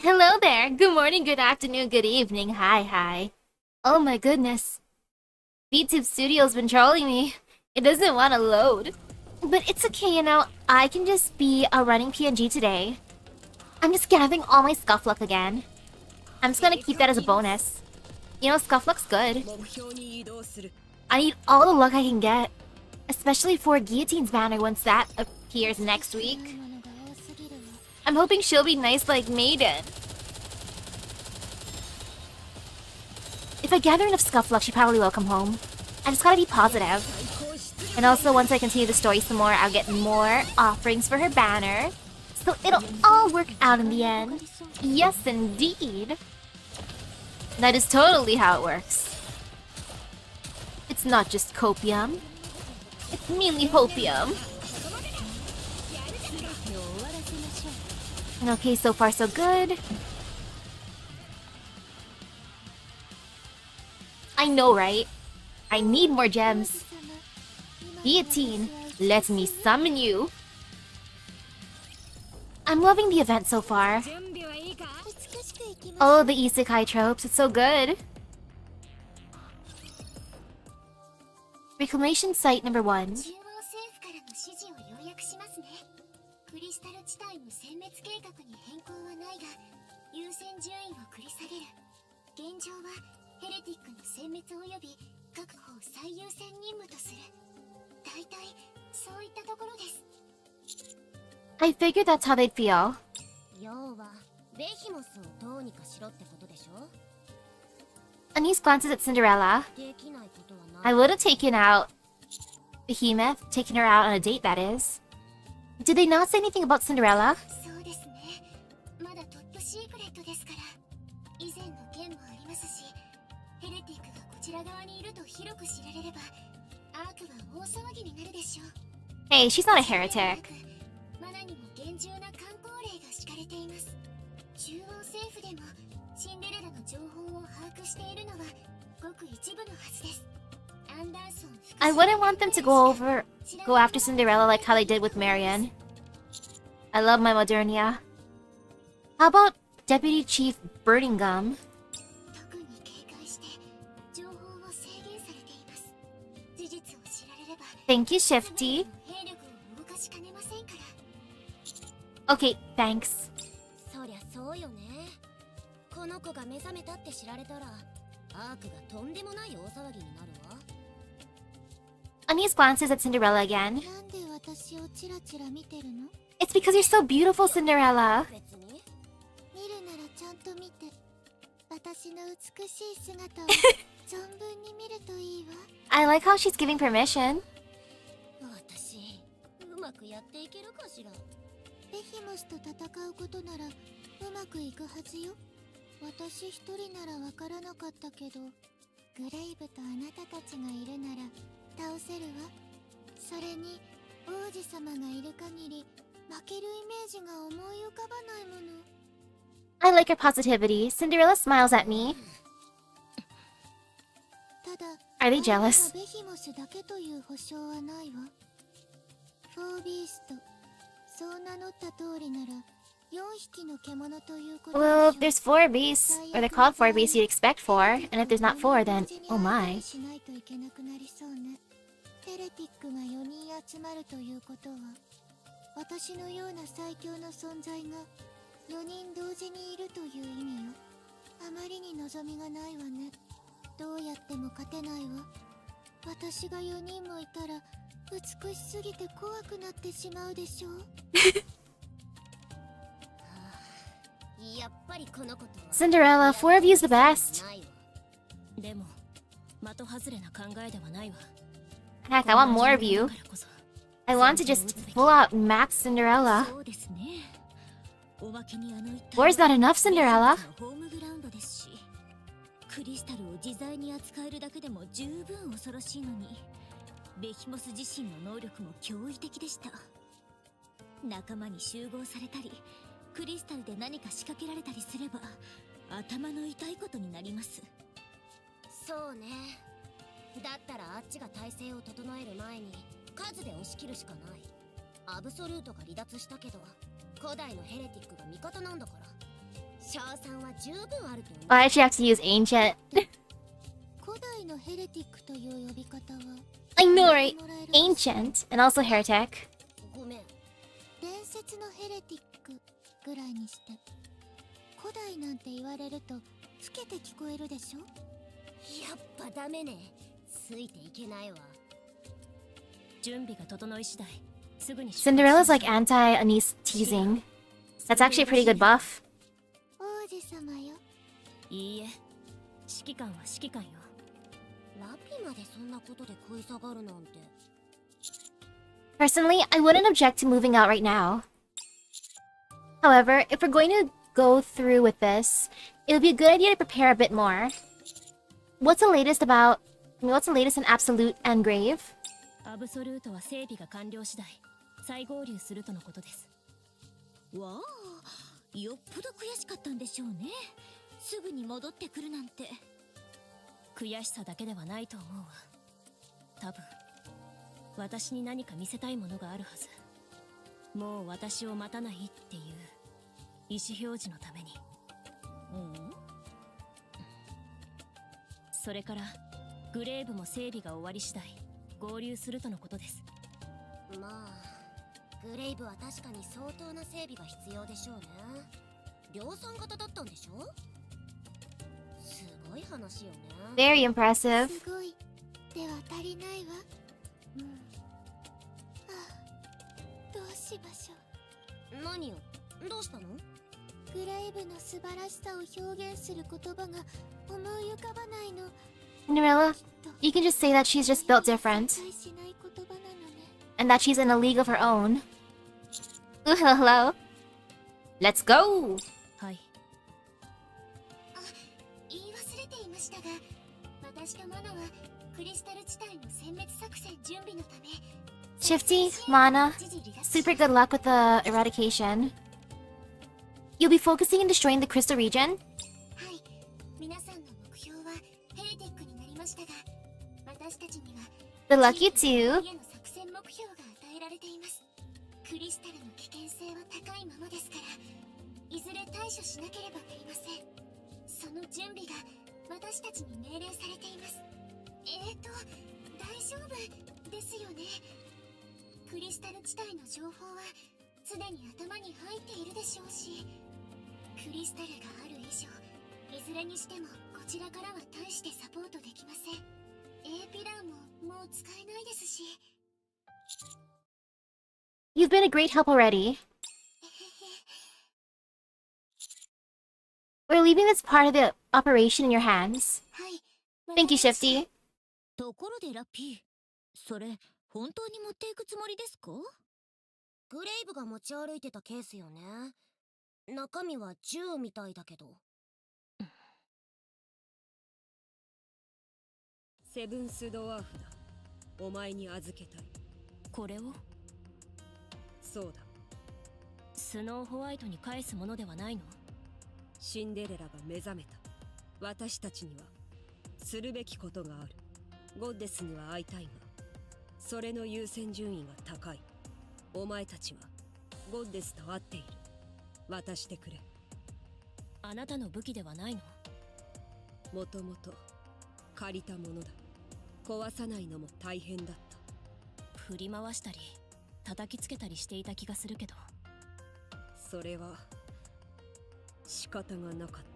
Hello there. Good morning, good afternoon, good evening. Hi. Oh my goodness. VTube Studio's been trolling me. It doesn't want to load. But it's okay, I can just be a running PNG today. I'm just gathering all my scuff luck again. I'm just gonna keep that as a bonus. Scuff luck's good. I need all the luck I can get. Especially for Guillotine's banner once that appears next week. I'm hoping she'll be nice like Maiden. If I gather enough scuff luck, she probably will come home. I just gotta be positive. And also, once I continue the story some more, I'll get more offerings for her banner. So it'll all work out in the end. Yes, indeed. That is totally how it works. It's not just copium. It's mainly hopium. And okay, so far so good. I know, right? I need more gems. Guillotine, let me summon you. I'm loving the event so far. Oh, the isekai tropes, it's so good. Reclamation site number 1. I figured that's how they'd feel. Anise glances at Cinderella. I would have taken out Behemoth, taken her out on a date, that is. Did they not say anything about Cinderella? Hey, she's not a heretic. I wouldn't want them to go after Cinderella like how they did with Marion. I love my Modernia. How about Deputy Chief Birmingham? Thank you, Shifty. Okay, thanks. Anise glances at Cinderella again. It's because you're so beautiful, Cinderella. I like how she's giving permission. I like her positivity. Cinderella smiles at me. Are they jealous? Well, if there's 4 beasts, or they're called 4 beasts, you'd expect 4. And if there's not 4, then oh my. Cinderella, 4 of you's the best. Heck, I want more of you. I want to just full out max Cinderella. 4's not enough, Cinderella. Why did she have to use ancient? I know, right? Ancient and also heretic. Cinderella's like anti-Anise teasing. That's actually a pretty good buff. Personally, I wouldn't object to moving out right now. However, if we're going to go through with this, it would be a good idea to prepare a bit more. What's the latest in Absolute and Grave? Very impressive. Cinderella, you can just say that she's just built different. And that she's in a league of her own. Ooh, hello. Let's go! Shifty, Mana, super good luck with the eradication. You'll be focusing on destroying the crystal region? Good luck, you too. You've been a great help already. We're leaving this part of the operation in your hands. Thank you, Shifty.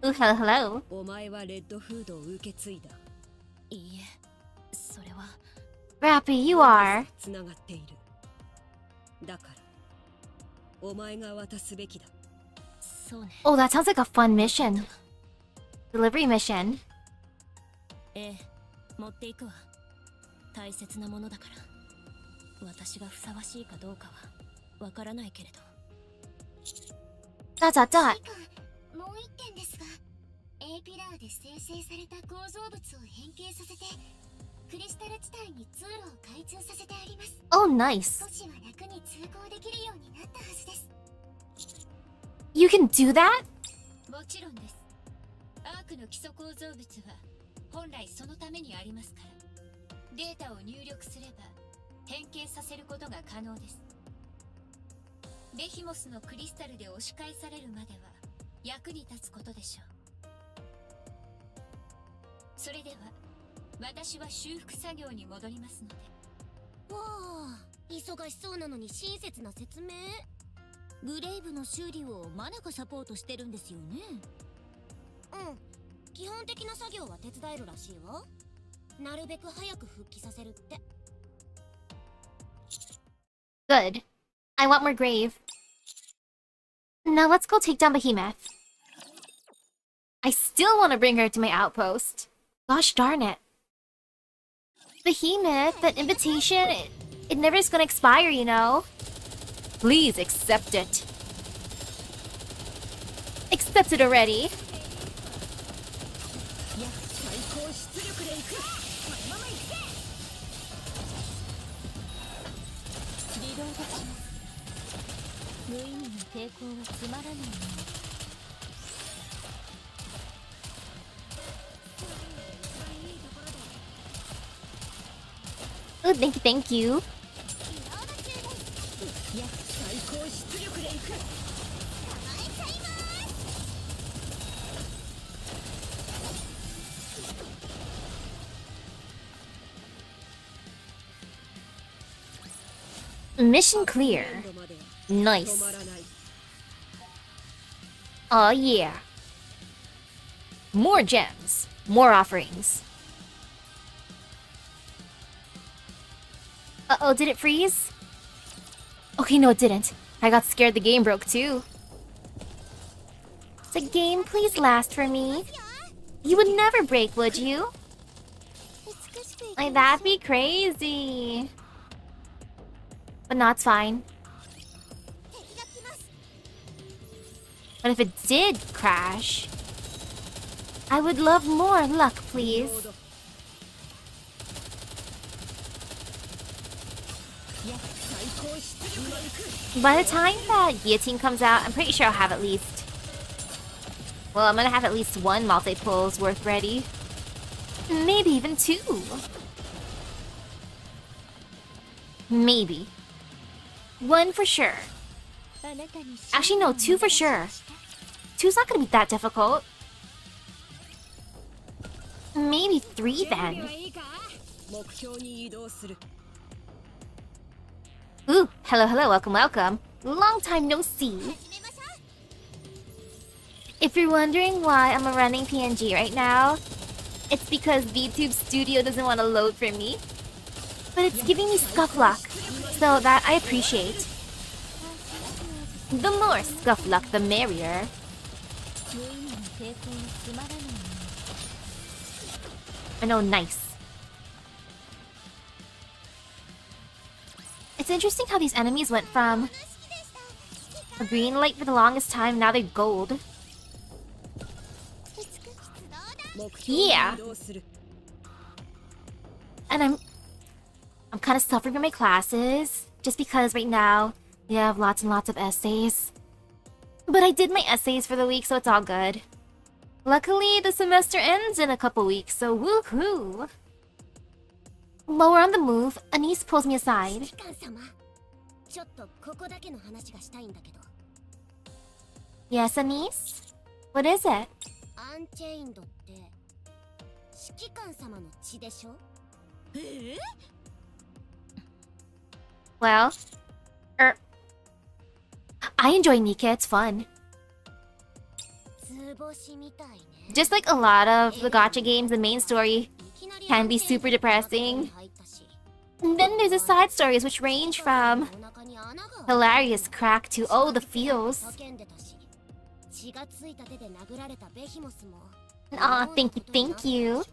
Ooh, hello. Rappy, you are. Oh, that sounds like a fun mission. Delivery mission. Dot dot dot. Oh, nice. You can do that? 役に立つことでしょう。それでは私は修復作業に戻りますので。わあ、忙しそうなのに親切な説明。グレイブの修理をマナがサポートしてるんですよね。うん、基本的な作業は手伝えるらしいわ。なるべく早く復帰させるって。Good. I want more grave. Now let's go take down Behemoth. I still want to bring her to my outpost. Gosh darn it. Behemoth, that invitation, it never is gonna expire, you know? Please accept it. Accept it already. Oh, thank you. Mission clear. Nice. Oh yeah. More gems. More offerings. Uh-oh, did it freeze? Okay, no it didn't. I got scared the game broke too. The game please last for me. You would never break, would you? Like, that'd be crazy. But no, it's fine. But if it did crash, I would love more luck, please. By the time that Guillotine comes out, I'm pretty sure I'll have at least... Well, I'm gonna have at least one multi-pulls worth ready. Maybe even two. Maybe. One for sure. Actually, no, two for sure. Two's not gonna be that difficult. Maybe three then. Ooh, hello, welcome. Long time no see. If you're wondering why I'm running PNG right now, it's because VTuber Studio doesn't want to load for me. But it's giving me scuff luck, so that I appreciate. The more scuff luck, the merrier. I know, nice. It's interesting how these enemies went from a green light for the longest time, now they're gold. Yeah. And I'm kind of suffering from my classes, just because right now we have lots and lots of essays. But I did my essays for the week, so it's all good. Luckily, the semester ends in a couple weeks, so woohoo! While we're on the move, Anise pulls me aside. Yes, Anise? What is it? Well, I enjoy Nikke, it's fun. Just like a lot of the gacha games, the main story can be super depressing. And then there's the side stories which range from hilarious crack to oh the feels. Aw, thank you.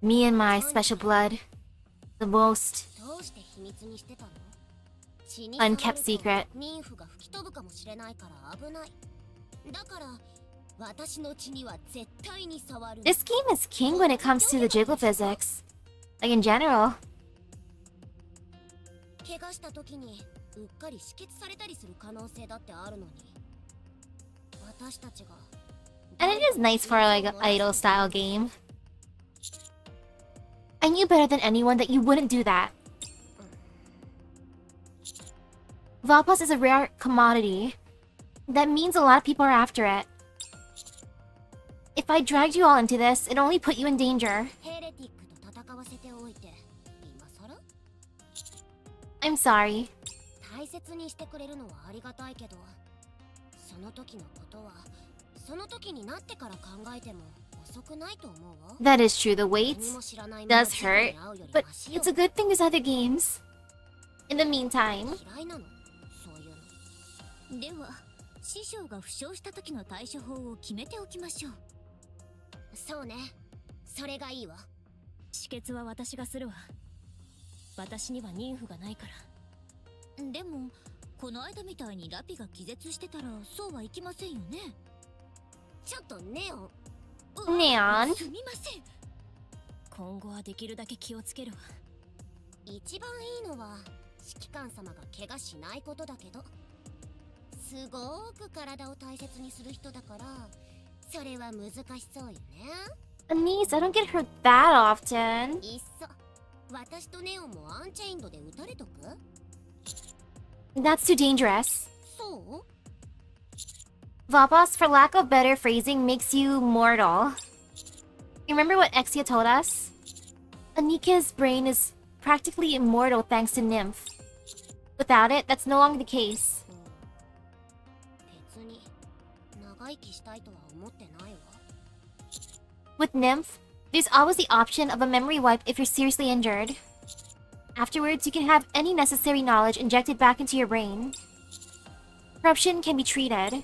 Me and my special blood. The most unkept secret. This game is king when it comes to the jiggle physics. Like in general. And it is nice for like an idol style game. I knew better than anyone that you wouldn't do that. Valpas is a rare commodity. That means a lot of people are after it. If I dragged you all into this, it'd only put you in danger. I'm sorry. That is true, the wait does hurt, but it's a good thing there's other games. In the meantime... では、師匠が負傷した時の対処法を決めておきましょう。そうね。それがいいわ。止血は私がするわ。私には妊婦がないから。でも、この間みたいにラピが気絶してたらそうはいきませんよね。ちょっとネオン。ネオン。すみません。今後はできるだけ気をつけるわ。一番いいのは指揮官様が怪我しないことだけど。すごく体を大切にする人だから、それは難しそうよね。Anise, I don't get hurt that often. いっそ、私とネオンもアンチェインドで撃たれとく？ That's too dangerous. そう？ Valpas, for lack of better phrasing, makes you mortal. You remember what Exia told us? Nikke's brain is practically immortal thanks to Nymph. Without it, that's no longer the case. With Nymph, there's always the option of a memory wipe if you're seriously injured. Afterwards, you can have any necessary knowledge injected back into your brain. Corruption can be treated.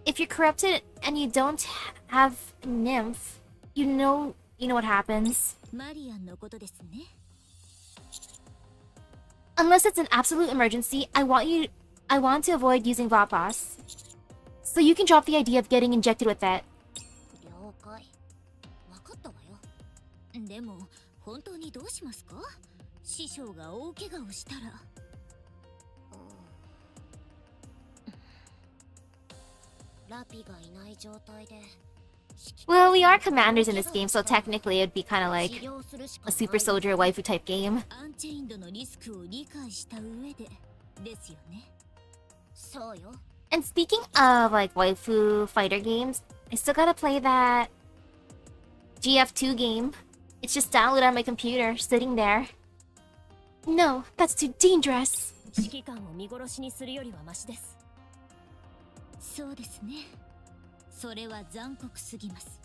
If you're corrupted and you don't have Nymph, you know what happens. Unless it's an absolute emergency, I want to avoid using Valpas. So you can drop the idea of getting injected with it. でも本当にどうしますか？師匠が大怪我をしたら。ラピがいない状態で。Well, we are commanders in this game, so technically it'd be kind of like a super soldier waifu type game. アンチェインドのリスクを理解した上でですよね。そうよ。And speaking of like waifu fighter games, I still gotta play that GF2 game. It's just downloaded on my computer, sitting there. No, that's too dangerous. 指揮官を見殺しにするよりはマシです。そうですね。それは残酷すぎます。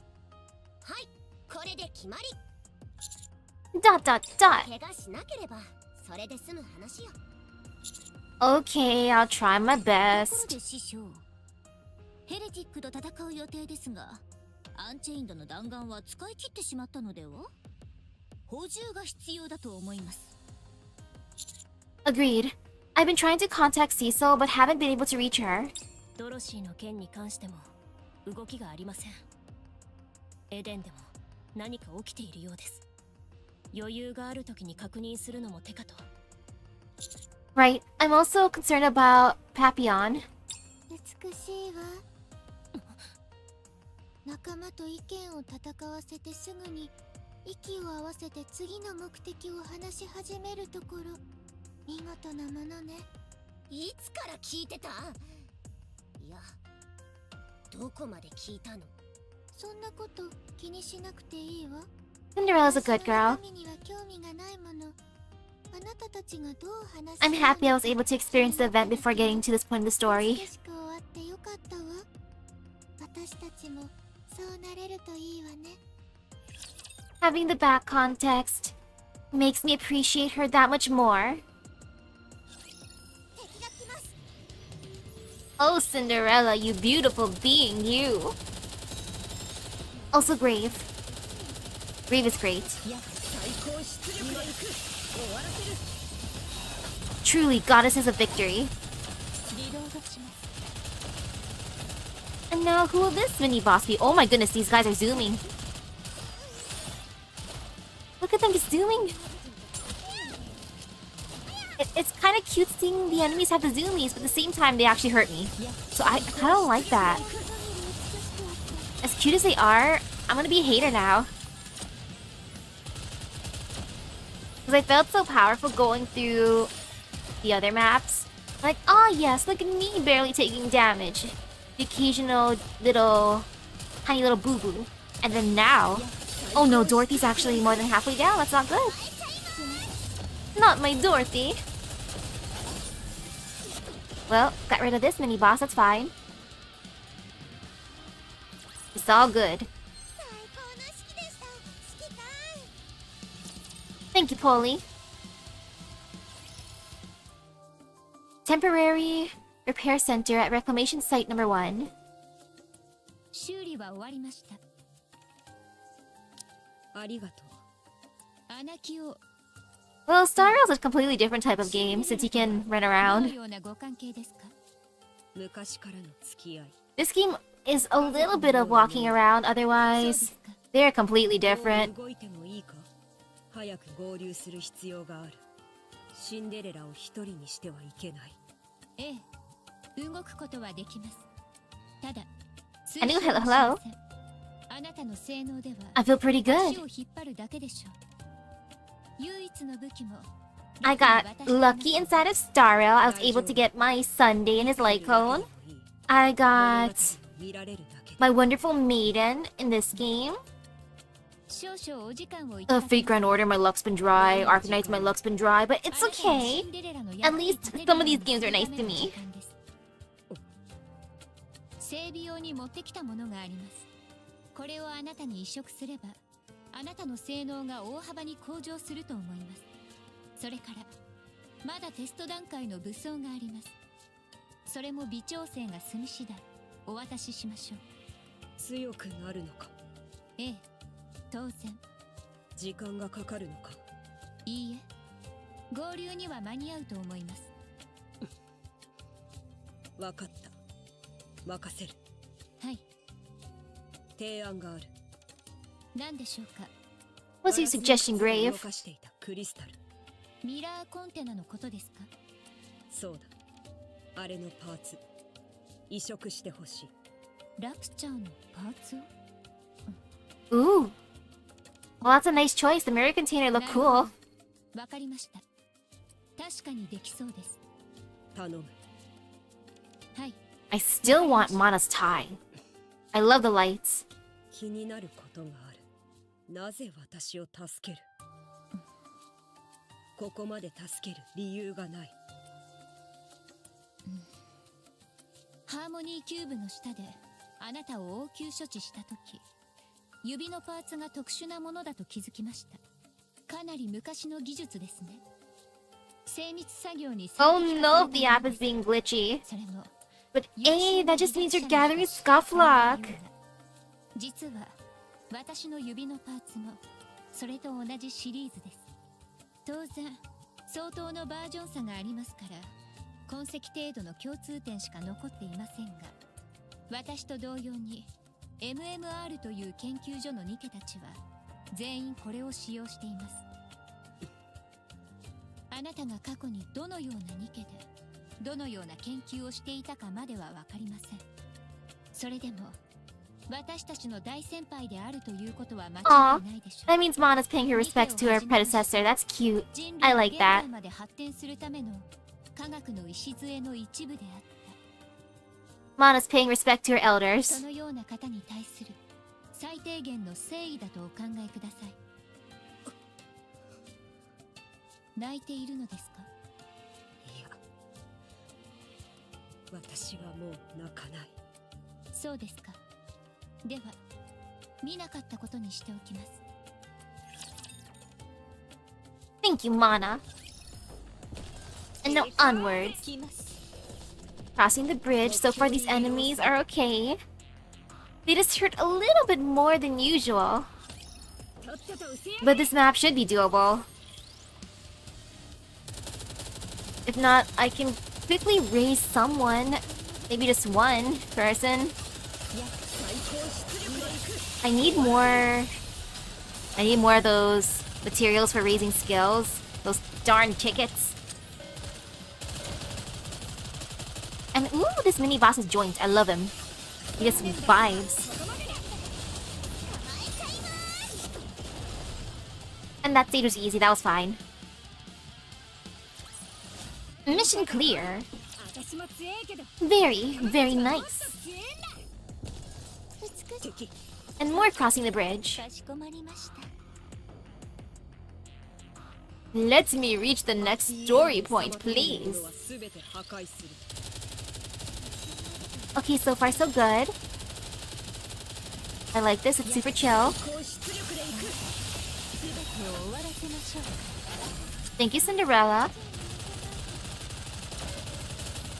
はい、これで決まり。Dot dot dot. 怪我しなければそれで済む話よ。Okay, I'll try my ところ best. で師匠、ヘレティックと戦う予定ですが、アンチェインドの弾丸は使い切ってしまったのでは？補充が必要だと思います。Agreed. I've been trying to contact Cecil, but haven't been able to reach her. ドロシーの件に関しても動きがありません。エデンでも何か起きているようです。余裕がある時に確認するのも手かと。Right. I'm also concerned about Papillon. 美しいわ。仲間と意見を戦わせてすぐに息を合わせて次の目的を話し始めるところ、見事なものね。いつから聞いてた？いや、どこまで聞いたの？そんなこと気にしなくていいわ。Cinderella's a good girl. I'm happy I was able to experience the event before getting to this point in the story. Having the back context makes me appreciate her that much more. Oh, Cinderella, you beautiful being, you. Also Grave. Grave is great. Truly, goddesses of victory. And now, who will this mini-boss be? Oh my goodness, these guys are zooming. Look at them just zooming. It's kind of cute seeing the enemies have the zoomies, but at the same time, they actually hurt me. So I kind of like that. cute as they are, I'm gonna be a hater now. Because I felt so powerful going through the other maps. Like, oh yes, look at me barely taking damage. The occasional little, tiny little boo-boo. And then now, oh no, Dorothy's actually more than halfway down. That's not good. Not my Dorothy. Well, got rid of this mini-boss, that's fine. It's all good. Thank you, Polly. Temporary repair center at reclamation site number 1. 修理は終わりました。ありがとう。穴木を Well, Star Rail's a completely different type of game since you can run どの around. ようなご関係ですか？昔からの付き合い。 This game is a little bit of walking around, otherwise, they're completely different. 動いてもいいか？早く合流する必要がある。シンデレラを一人にしてはいけない。ええ、動くことはできます。ただ、 I knew hello hello. あなたの性能では I feel pretty 足 good. を引っ張るだけでしょう。唯一の武器も I got lucky inside of Star Rail. I was able to get my Sunday in his light cone. I got my wonderful maiden in this game. 少々お時間をいただき Fate Grand Order, my luck's been dry. Arcanite, my luck's been dry, but it's okay. At least some of these games are nice to me. 整備用に持ってきたものがあります。これをあなたに移植すれば、あなたの性能が大幅に向上すると思います。それから、まだテスト段階の武装があります。それも微調整が済み次第、お渡ししましょう。強くなるのか？ええ、当然。時間がかかるのか？いいえ、合流には間に合うと思います。わかった。任せる。はい。提案がある。何でしょうか？ What's your suggestion, Grave? 動かしていたクリスタル。ミラーコンテナのことですか？そうだ。あれのパーツ移植してほしい。ラプチャーのパーツを？ Ooh. Well, that's a nice choice. The mirror container looked cool. わかりました。確かにできそうです。頼む。はい。 I still want Mana's tie. I love the lights. 気になることがある。なぜ私を助ける？ここまで助ける理由がない。ハーモニーキューブの下であなたを応急処置したとき、指のパーツが特殊なものだと気づきました。かなり昔の技術ですね。精密作業に Oh no, the app is being glitchy. But hey, that just means you're gathering Scufflock. 実は私の指のパーツもそれと同じシリーズです。当然相当のバージョン差がありますから、痕跡程度の共通点しか残っていませんが、私と同様に MMR という研究所のニケたちは全員これを使用しています。あなたが過去にどのようなニケでどのような研究をしていたかまでは分かりません。それでも私たちの大先輩であるということは間違いないでしょう。 That means Mana's paying her respects to her predecessor. That's cute. I like that. 人類が現代まで発展するための科学の礎の一部であった。 Mana's paying respect to her elders. そのような方に対する最低限の誠意だとお考えください。泣いているのですか？いや、私はもう泣かない。そうですか。では見なかったことにしておきます。 Thank you, Mana. And now onwards. Crossing the bridge. So far these enemies are okay. They just hurt a little bit more than usual. But this map should be doable. If not, I can quickly raise someone. Maybe just one person. I need more of those materials for raising skills. Those darn tickets. And ooh, this mini boss is joint. I love him. He just vibes. And that stage was easy, that was fine. Mission clear. Very, very nice. And more crossing the bridge. Let me reach the next story point, please. Okay, so far so good. I like this, it's super chill. Thank you, Cinderella.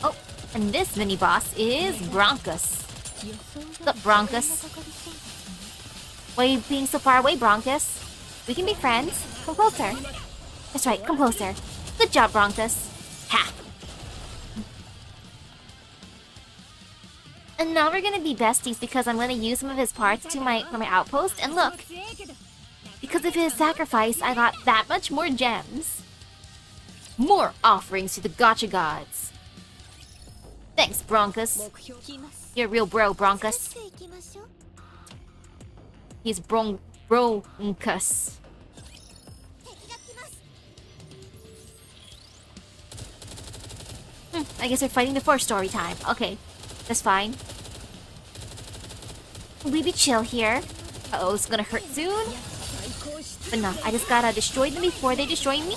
Oh, and this mini-boss is Broncos. What's up, Broncos? Why are you being so far away, Broncos? We can be friends. Come closer. That's right, come closer. Good job, Broncos. Ha! And now we're gonna be besties because I'm gonna use some of his parts for my outpost. And look, because of his sacrifice, I got that much more gems. More offerings to the Gacha gods. Thanks, Broncos. You're a real bro, Broncos. He's Broncos. I guess we're fighting before story time. Okay, that's fine. We be chill here. Uh-oh, it's gonna hurt soon. But no, I just gotta destroy them before they destroy me.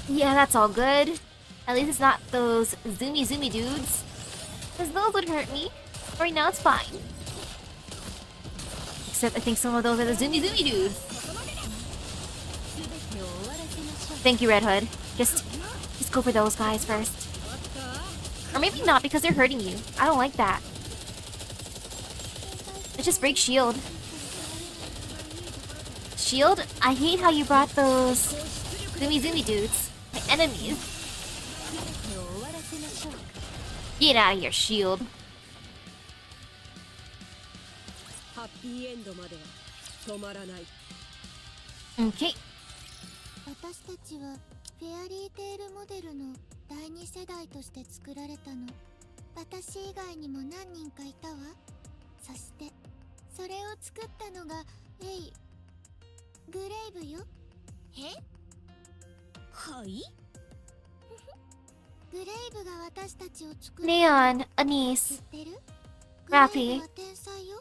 Yeah, that's all good. At least it's not those zoomy dudes. Because those would hurt me. Right now it's fine. Except I think some of those are the zoomy dudes. Thank you, Red Hood. Just go for those guys first. Or maybe not because they're hurting you. I don't like that. Let's just break shield. Shield? I hate how you brought those zoomy dudes. My enemies. Get out of here, shield. Okay. 私たちはフェアリーテールモデルの第二世代として作られたの。私以外にも何人かいたわ。そしてそれを作ったのがグレイブよ。え？はい？グレイブが私たちを作る。Neon, Anise, Rappy,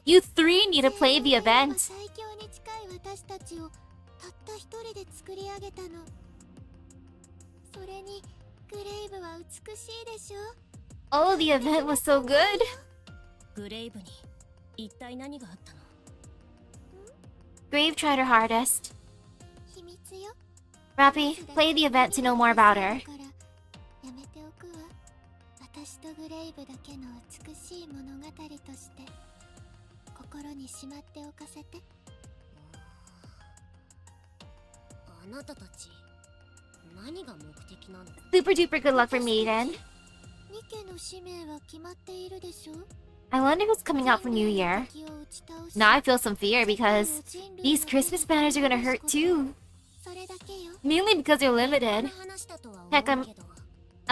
you three need to play the event. 最強に近い私たちをたった一人で作り上げたの。それにグレイブは美しいでしょ。Oh, the event was so good. グレイブに一体何があったの？ Grave tried her hardest. 秘密よ。 Rappy, play the event to know more about her. やめておくわ。私とグレイブだけの美しい物語として心にしまっておかせて。あなたたち何が目的なの？ Super duper good luck for Maiden. ニケの使命は決まっているでしょ。 I wonder who's coming out for New Year. Now I feel some fear because these Christmas banners are gonna hurt too. Mainly because they're limited. Heck, I'm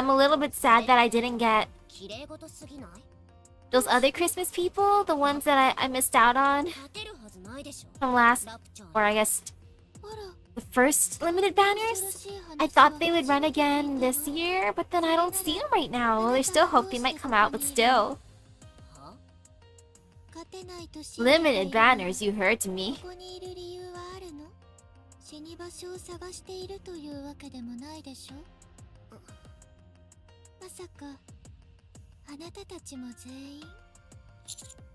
a little bit sad that I didn't get those other Christmas people, the ones that I missed out on from last, or I guess the first limited banners. I thought they would run again this year, but then I don't see them right now. Well, there's still hope they might come out, but still. Limited banners, you heard me. 死に場所を探しているというわけでもないでしょ。まさかあなたたちも全員？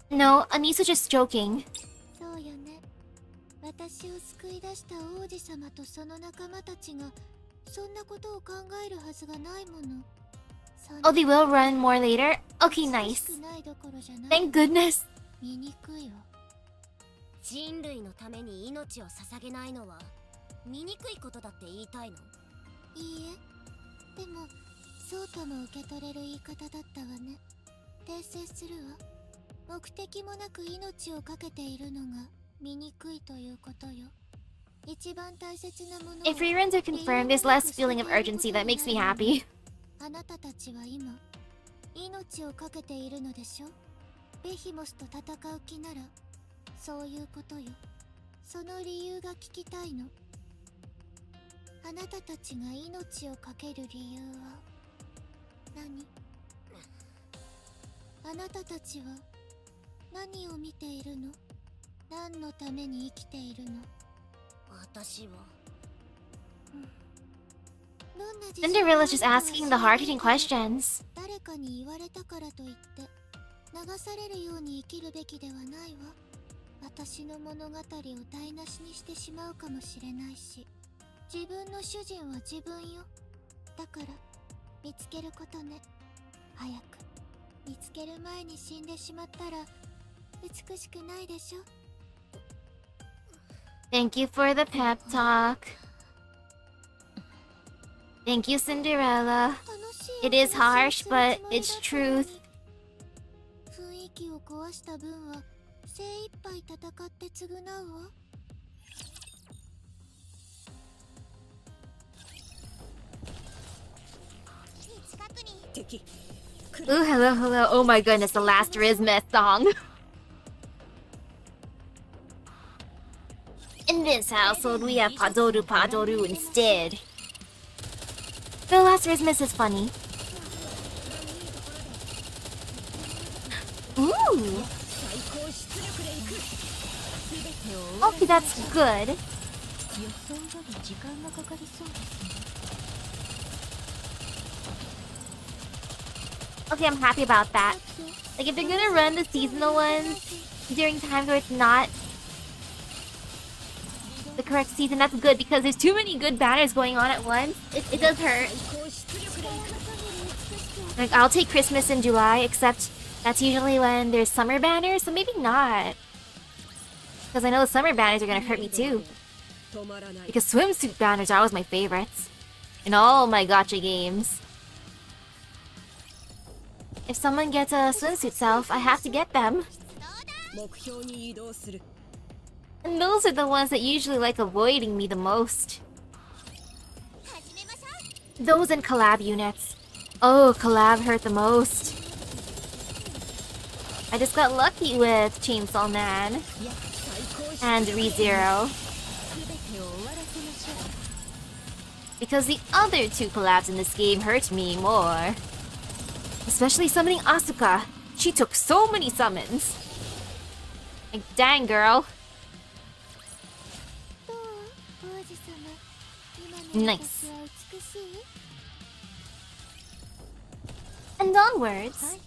No, Anise was just joking. そうよね。私を救い出した王子様とその仲間たちがそんなことを考えるはずがないもの。Oh, they will run more later? Okay, nice. Thank goodness. 醜いわ。人類のために命を捧げないのは醜いことだって言いたいの？いいえ。でもそうとも受け取れる言い方だったわね。訂正するわ。目的もなく命を懸けているのが醜いということよ。一番大切なもの。If reruns are confirmed, there's less feeling of urgency that makes me happy. あなたたちは今命を懸けているのでしょ。ベヒモスと戦う気ならそういうことよ。その理由が聞きたいの。あなたたちが命を懸ける理由は何？あなたたちは何を見ているの？何のために生きているの？私は。Cinderella's just asking the hard-hitting questions. 誰かに言われたからといって流されるように生きるべきではないわ。私の物語を台無しにしてしまうかもしれないし、自分の主人は自分よ。だから見つけることね。早く見つける前に死んでしまったら美しくないでしょ。 Thank you for the pep talk. Thank you, Cinderella. It is harsh, but it's truth. 雰囲気を壊した分は精一杯戦って償うわ。Ooh, hello, hello. Oh my goodness, the last Rismet song. In this household, we have Padoru Padoru instead. The last Rismet is funny. Ooh. Okay, that's good. Okay, I'm happy about that. Like, if they're gonna run the seasonal ones during times where it's not the correct season, that's good, because there's too many good banners going on at once. It does hurt. Like, I'll take Christmas in July, except that's usually when there's summer banners, so maybe not. Because I know the summer banners are gonna hurt me too. Because swimsuit banners are always my favorites in all my gacha games. If someone gets a swimsuit self, I have to get them. And those are the ones that usually like avoiding me the most. Those and collab units. Oh, collab hurt the most. I just got lucky with Chainsaw Man and ReZero. Because the other two collabs in this game hurt me more. Especially summoning Asuka. She took so many summons. Like, dang, girl. Nice. And onwards.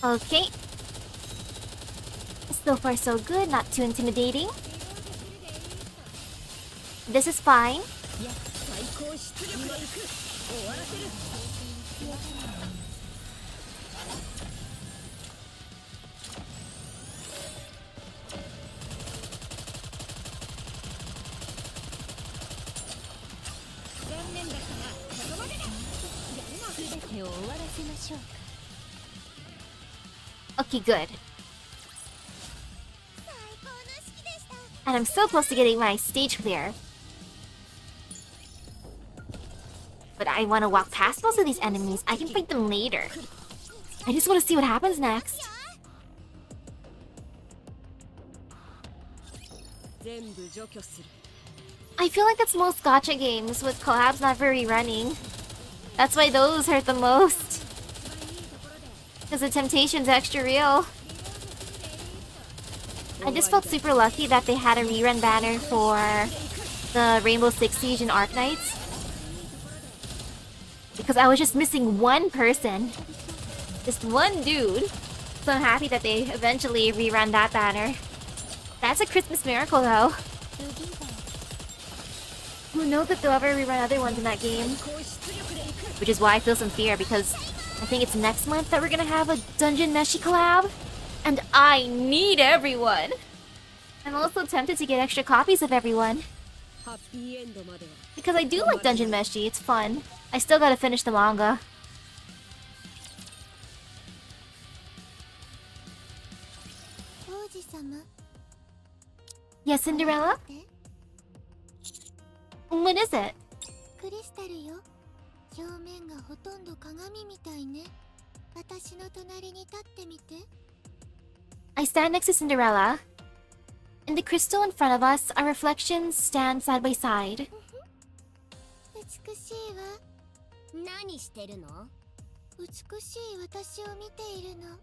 Okay. So far so good, not too intimidating. This is fine. Okay, good. And I'm so close to getting my stage clear. But I want to walk past most of these enemies. I can fight them later. I just want to see what happens next. I feel like that's most gacha games with collabs not very running. That's why those hurt the most. Because the temptation's extra real. I just felt super lucky that they had a rerun banner for the Rainbow Six Siege and Arc Knights. Because I was just missing one person. Just one dude. So I'm happy that they eventually rerun that banner. That's a Christmas miracle though. Who knows if they'll ever rerun other ones in that game. Which is why I feel some fear, because I think it's next month that we're gonna have a Dungeon Meshi collab. And I need everyone! I'm also tempted to get extra copies of everyone. Because I do like Dungeon Meshi, it's fun. I still gotta finish the manga. Yes, Cinderella? What is it? クリスタルよ。表面がほとんど鏡みたいね。私の隣に立ってみて。I stand next to Cinderella. In the crystal in front of us, our reflections stand side by side. 美しいわ。何してるの？美しい私を見ているの。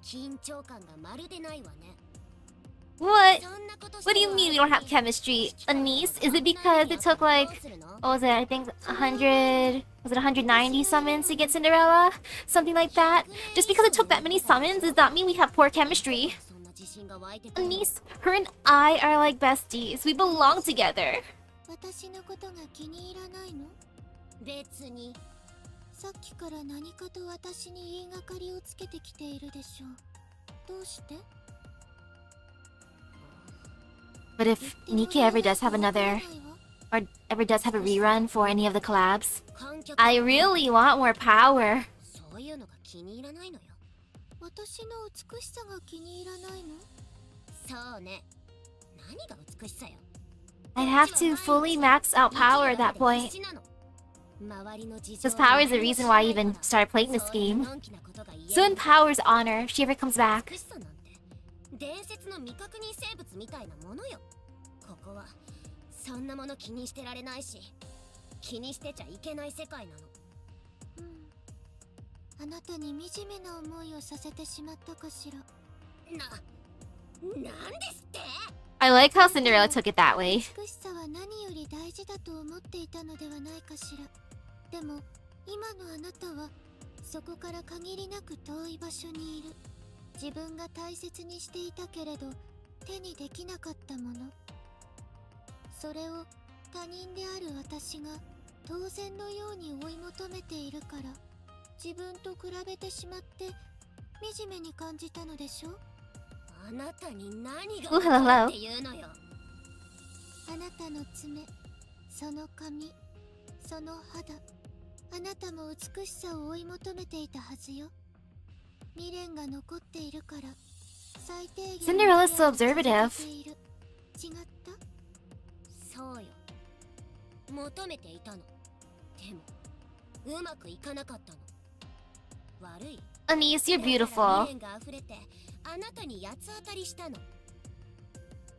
緊張感がまるでないわね。What? What do you mean we don't have chemistry? Anise? Is it because it took like, what was it? I think 100, was it 190 summons to get Cinderella? Something like that? Just because it took that many summons does not mean we have poor chemistry. Anise, her and I are like besties. We belong together. 私のことが気に入らないの？別に。さっきから何かと私に言いがかりをつけてきているでしょう。どうして？ But if Nikke ever does have another, or ever does have a rerun for any of the collabs, I really want more power. そういうのが気に入らないのよ。私の美しさが気に入らないの？そうね。何が美しさよ。I'd have to fully max out power at that point. Because power is the reason why I even started playing this game. So in Power's honor, if she ever comes back. 伝説の未確認生物みたいなものよ。ここはそんなもの気にしてられないし、気にしてちゃいけない世界なの。あなたに惨めな思いをさせてしまったかしら。なんですって？ I like how Cinderella took it that way. 美しさは何より大事だと思っていたのではないかしら。でも今のあなたはそこから限りなく遠い場所にいる。自分が大切にしていたけれど手にできなかったもの、それを他人である私が当然のように追い求めているから、自分と比べてしまって惨めに感じたのでしょ。あなたに何が分かるっていうのよ。あなたの爪、その髪、その肌、あなたも美しさを追い求めていたはずよ。未練が残っているから最低限 Cinderella's so observative. 違った？そうよ。求めていたの。でもうまくいかなかったの。悪い。Anise, you're beautiful. 未練が溢れてあなたに八つ当たりしたの。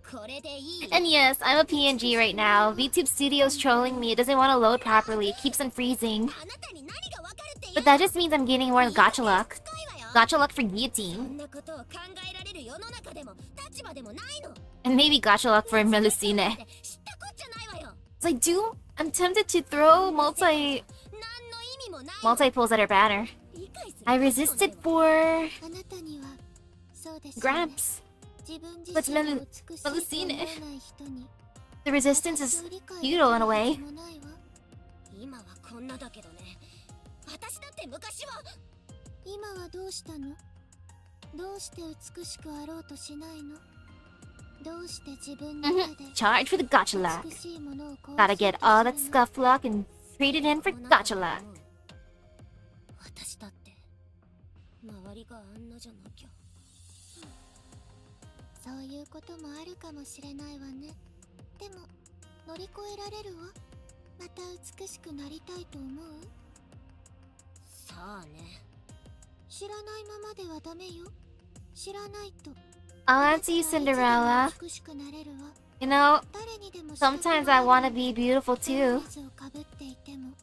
これでいい。 And yes, I'm a PNG right now. VTuber Studio's trolling me. It doesn't want to load properly. It keeps on freezing. あなたに何がわかるっていう。 But that just means I'm getting more gacha luck. Gacha luck for そ guillotine. んなことを考えられる世の中でも立場でもないの。 And maybe gacha luck for Melusine. 知ったこっちゃないわよ。 So I'm tempted to throw 何の意味もないの。 multi-pulls at her banner. I resisted for あなたにはそうですよね。 Gramps. 自分自 But 身を美しいと思わない Melusine. 人に The resistance is futile in a way. 今はこんなだけどね。私だって昔は。今はどうしたの？どうして美しくあろうとしないの？どうして自分の手で Charge for the gacha luck. 美しいものを壊 Gotta そう get と all す that るの？ scuff luck and trade it in for gacha luck. 私だって周りがあんなじゃなきゃ。そういうこともあるかもしれないわね。でも乗り越えられるわ。また美しくなりたいと思う？さあね。知らないままではダメよ。知らないと。 I'll answer you, Cinderella. 美しくなれるわ。 You know, 誰にでも sometimes I want to be beautiful too. 水をかぶっていても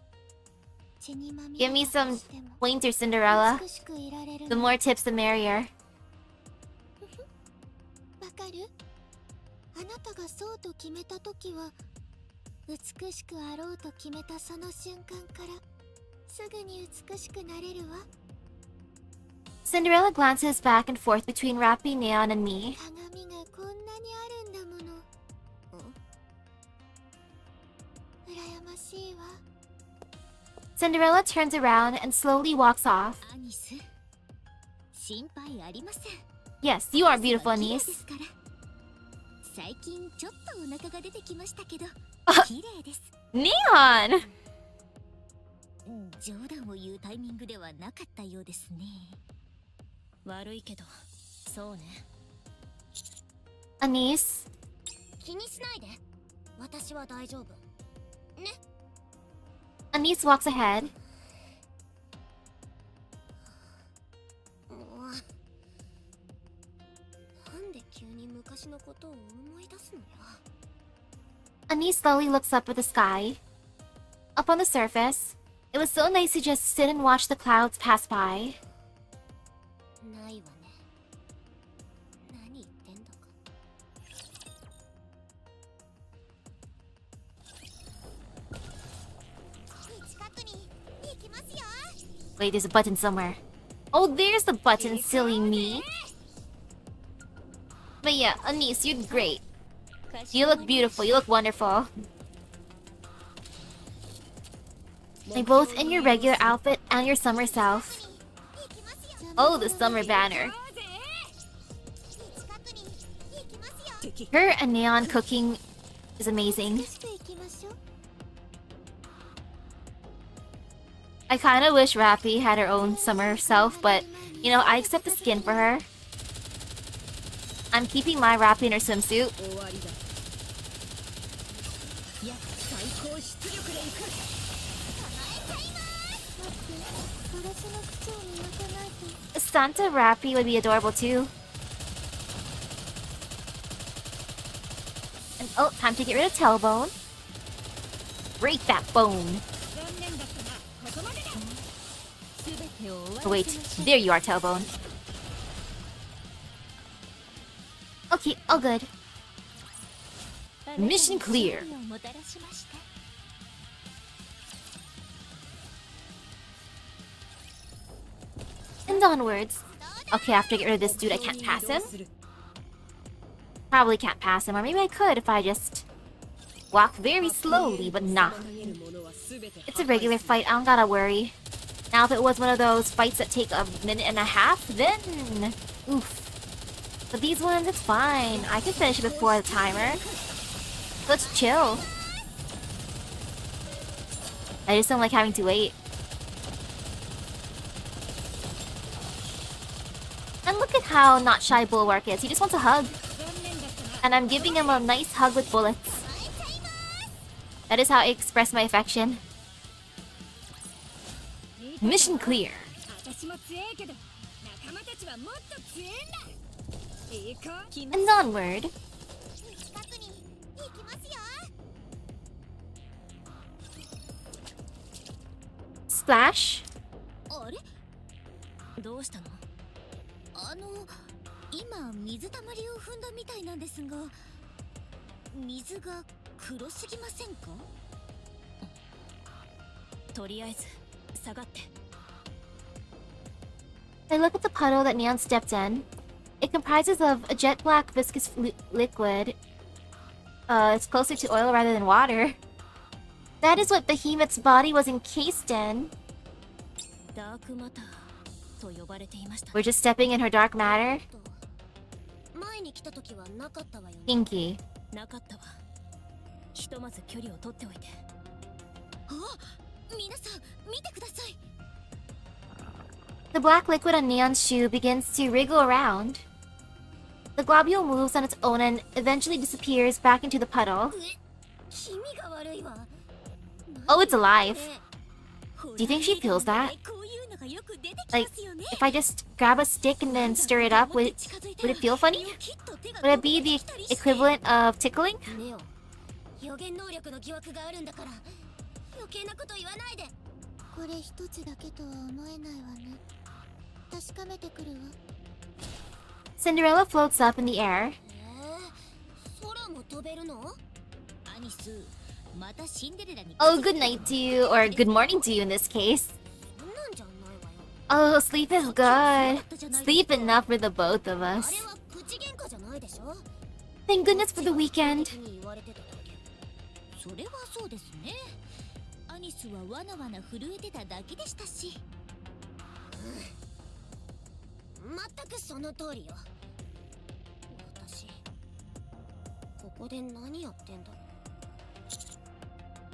血にまみ Give れ me たと some しても pointer, Cinderella. 美しくいられる The の。 more tips, the merrier. わかる？あなたがそうと決めたときは美しくあろうと決めたその瞬間からすぐに美しくなれるわ。 Cinderella glances back and forth between Rappy, Neon, and me. 鏡がこんなにあるんだもの。羨ましいわ。 Cinderella turns around and slowly walks off. アニス、心配ありません。 Yes, you are beautiful, Anise. 最近ちょっとお腹が出てきましたけど、綺麗です。 Neon! 冗談を言うタイミングではなかったようですね。悪いけど、そうね。 Anise, 気にしないで。私は大丈夫。Anise walks ahead. もうなんで急に昔のことを思い出すのよ。 Anise slowly looks up at the sky. Up on the surface, it was so nice to just sit and watch the clouds pass by. ないわね。何言ってんだか。近くに行きますよ。 Wait, there's a button somewhere. Oh, there's the button, silly me. But yeah, Anise, you're great. You look beautiful, you look wonderful. Like both in your regular outfit and your summer self. Oh, the summer banner. Her and Neon cooking is amazing. I kinda wish Rappy had her own summer self, but, you know, I accept the skin for her. I'm keeping my Rappy in her swimsuit. Santa Rappy would be adorable too. And oh, time to get rid of Tailbone. Break that bone. Oh, wait, there you are, Tailbone. Okay, all good. Mission clear. And onwards. Okay, after I get rid of this dude, I can't pass him. Probably can't pass him, or maybe I could if I just walk very slowly, but nah. It's a regular fight, I don't gotta worry. Now if it was one of those fights that take a minute and a half, then... oof. But these ones, it's fine. I can finish it before the timer. Let's chill. I just don't like having to wait. And look at how not shy Bulwark is. He just wants a hug. And I'm giving him a nice hug with bullets. That is how I express my affection. Mission clear. And onward. Splash. どうしたの？今水たまりを踏んだみたいなんですが、水が黒すぎませんか？とりあえず下がって。 I look at the puddle that Neon stepped in. It comprises of a jet black viscous liquid. It's closer to oil rather than water. That is what Behemoth's body was encased in. We're just stepping in her dark matter. Kinky. The black liquid on Neon's shoe begins to wriggle around. The globule moves on its own and eventually disappears back into the puddle. Oh, it's alive. Do you think she feels that? Like, if I just grab a stick and then stir it up, would it feel funny? Would it be the equivalent of tickling? Cinderella floats up in the air. Oh, good night to you, or good morning to you in this case. Oh, sleep is good. Sleep enough for the both of us. Thank goodness for the weekend.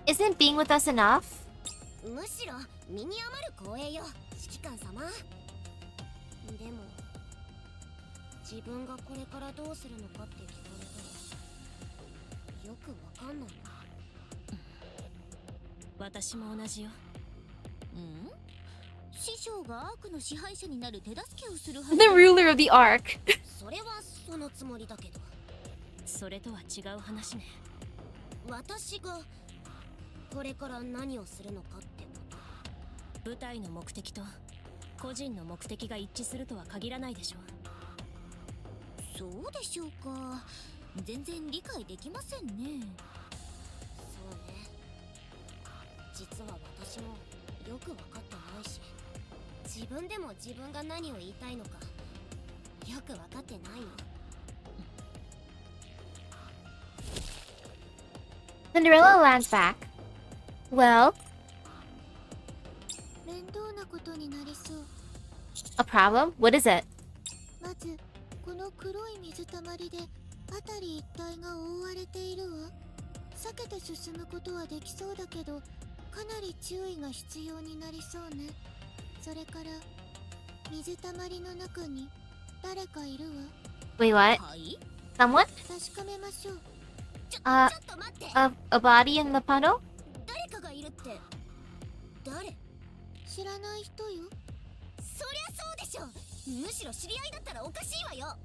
Isn't being with us enough? 私も同じよ。師匠がアークの支配者になる手助けをするはず。 The ruler of the arc. それはそのつもりだけど、それとは違う話ね。私がこれから何をするのかってこと。舞台の目的と個人の目的が一致するとは限らないでしょ。そうでしょうか。全然理解できませんね。そうね、実は私もよく分かってないし、自分でも自分が何を言いたいのかよく分かってないの。 Cinderella lands back. Well, 面倒なことになりそう。 a problem? What is it? まずこの黒い水たまりで辺り一帯が覆われているわ。避けて進むことはできそうだけど、かなり注意が必要になりそうね。それから水たまりの中に誰かいるわ。 Wait, what? はい、 Someone? 確かめましょう。ちょっと待って。 A body in the puddle? 誰かがいるって誰？知らない人よ。そりゃそうでしょ。むしろ知り合いだったらおかしいわよ。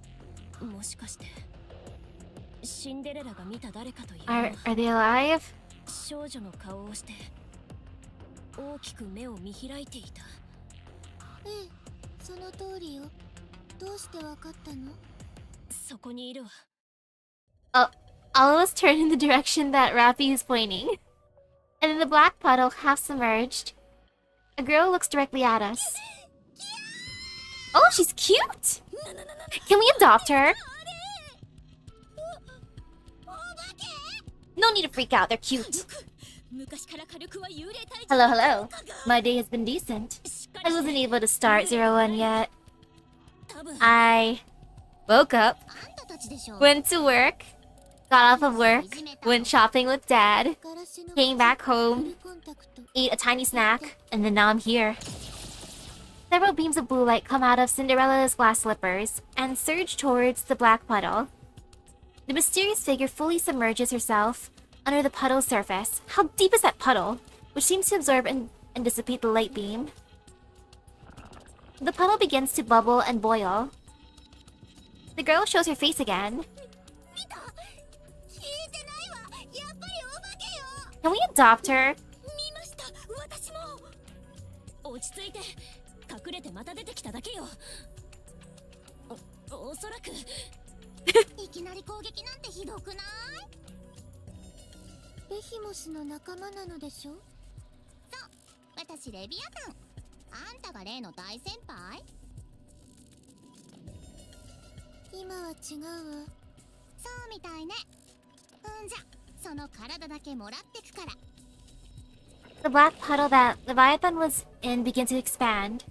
もしかしてシンデレラが見た誰かというの？ Are they alive? 少女の顔をして大きく目を見開いていた。ええ、その通りよ。どうしてわかったの？そこにいるわ。 All of us turn in the direction that Rappy is pointing. And in the black puddle, half submerged, a girl looks directly at us. Oh, she's cute! Can we adopt her? No need to freak out, they're cute. Hello, hello. My day has been decent. I wasn't able to start 01 yet. I woke up, went to work, got off of work, went shopping with Dad, came back home, ate a tiny snack, and then now I'm here. Several beams of blue light come out of Cinderella's glass slippers and surge towards the black puddle. The mysterious figure fully submerges herself under the puddle's surface. How deep is that puddle? Which seems to absorb and dissipate the light beam. The puddle begins to bubble and boil. The girl shows her face again. Can we adopt her? 落ち着いて。隠れてまた出てきただけよ。おそらくいきなり攻撃なんてひどくない？ベヒモスの仲間なのでしょ？そう、私レビアタン。あんたが例の大先輩？今は違うわ。そうみたいね。じゃ、その体だけもらってくから。 The black puddle that Leviathan was in begins to expand.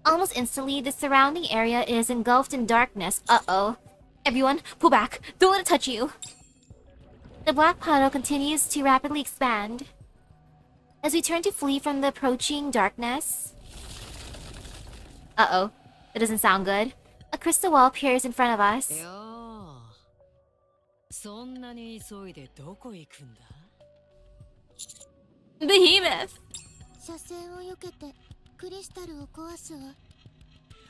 Almost instantly, the surrounding area is engulfed in darkness. Uh-oh. Everyone, pull back. Don't let it touch you. The black puddle continues to rapidly expand. As we turn to flee from the approaching darkness... Uh-oh. That doesn't sound good. A crystal wall appears in front of us. Behemoth! 車線を避けてクリスタルを壊すわ。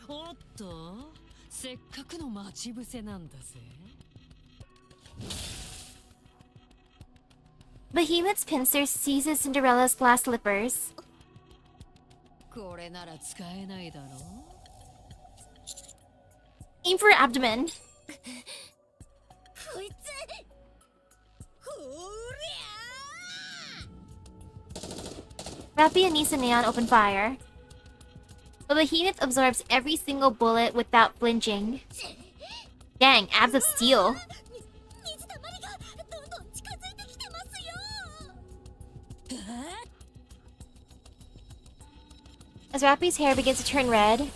おっと、せっかくの待ち伏せなんだぜ。Behemoth's pincer seizes Cinderella's glass slippers. これなら使えないだろう。 Aim for her abdomen. こいつ、ほりゃ Rappy and Nisa Neon open fire. But Behemoth absorbs every single bullet without flinching. Dang, abs of steel. 水たまりがどんどん近づいてきてますよ。 As Rappy's hair begins to turn red,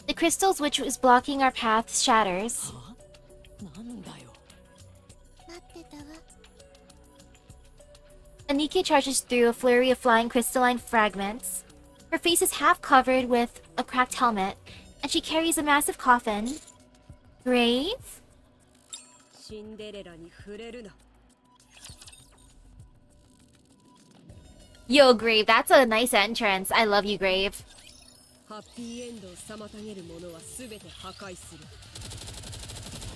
the crystals which was blocking our path shatters. なんだよ。待ってたわ。 Nikke charges through a flurry of flying crystalline fragments. Her face is half covered with a cracked helmet, and she carries a massive coffin. Grave? シンデレラに触れるな。Yo, Grave, that's a nice entrance. I love you, Grave. ハッピーエンドを妨げるものは全て破壊する。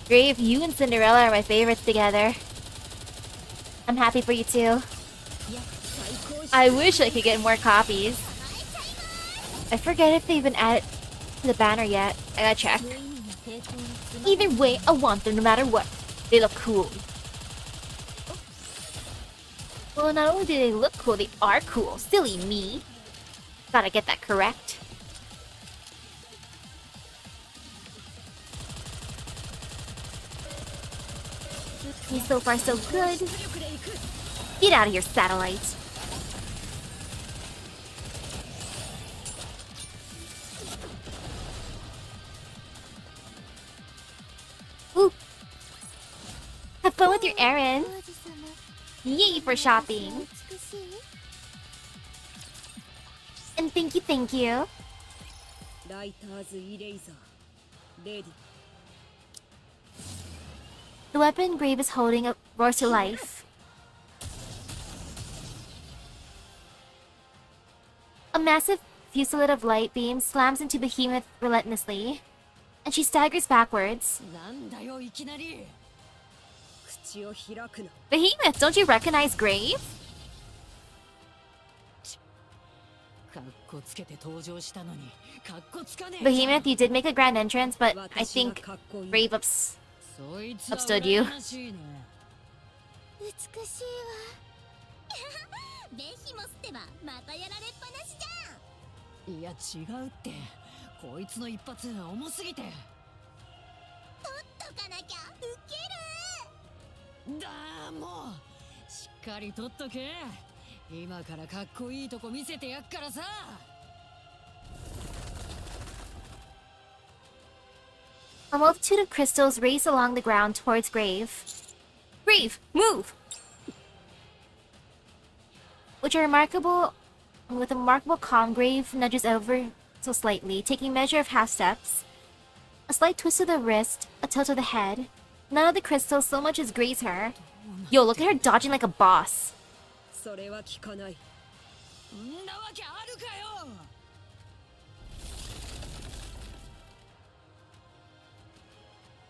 Grave, you and Cinderella are my favorites together. I'm happy for you too. I wish I could get more copies. I forget if they've been added to the banner yet. I gotta check. Either way, I want them no matter what. They look cool. Well, not only do they look cool, they are cool. Silly me. Gotta get that correct. So far, so good. Get out of here, satellite. Ooh. Have fun with your errands. Yay for shopping. And thank you. ライターズイレイザーレディ The weapon Grave is holding roars to life. A massive fusillade of light beams slams into Behemoth relentlessly, and she staggers backwards. なんだよいきなり。口を開くな。 Behemoth, don't you recognize Grave? かっこつけて登場したのにかっこつかねえ。 Behemoth, you did make a grand entrance, but I think Grave upstood you. 美しいわベヒモスってばまたやられっぱなしじゃん。いや違うって。こいつの一発重すぎて。取っとかなきゃウケる。だーもうしっかり取っとけ。今からかっこいいとこ見せてやっからさ。 A multitude of crystals race along the ground towards Grave. Grave, move! With a remarkable calm, Grave nudges over so slightly, taking measure of half steps. A slight twist of the wrist, a tilt of the head. None of the crystals so much as graze her. Yo, look at her dodging like a boss. それは聞かない。んなわけあるかよ。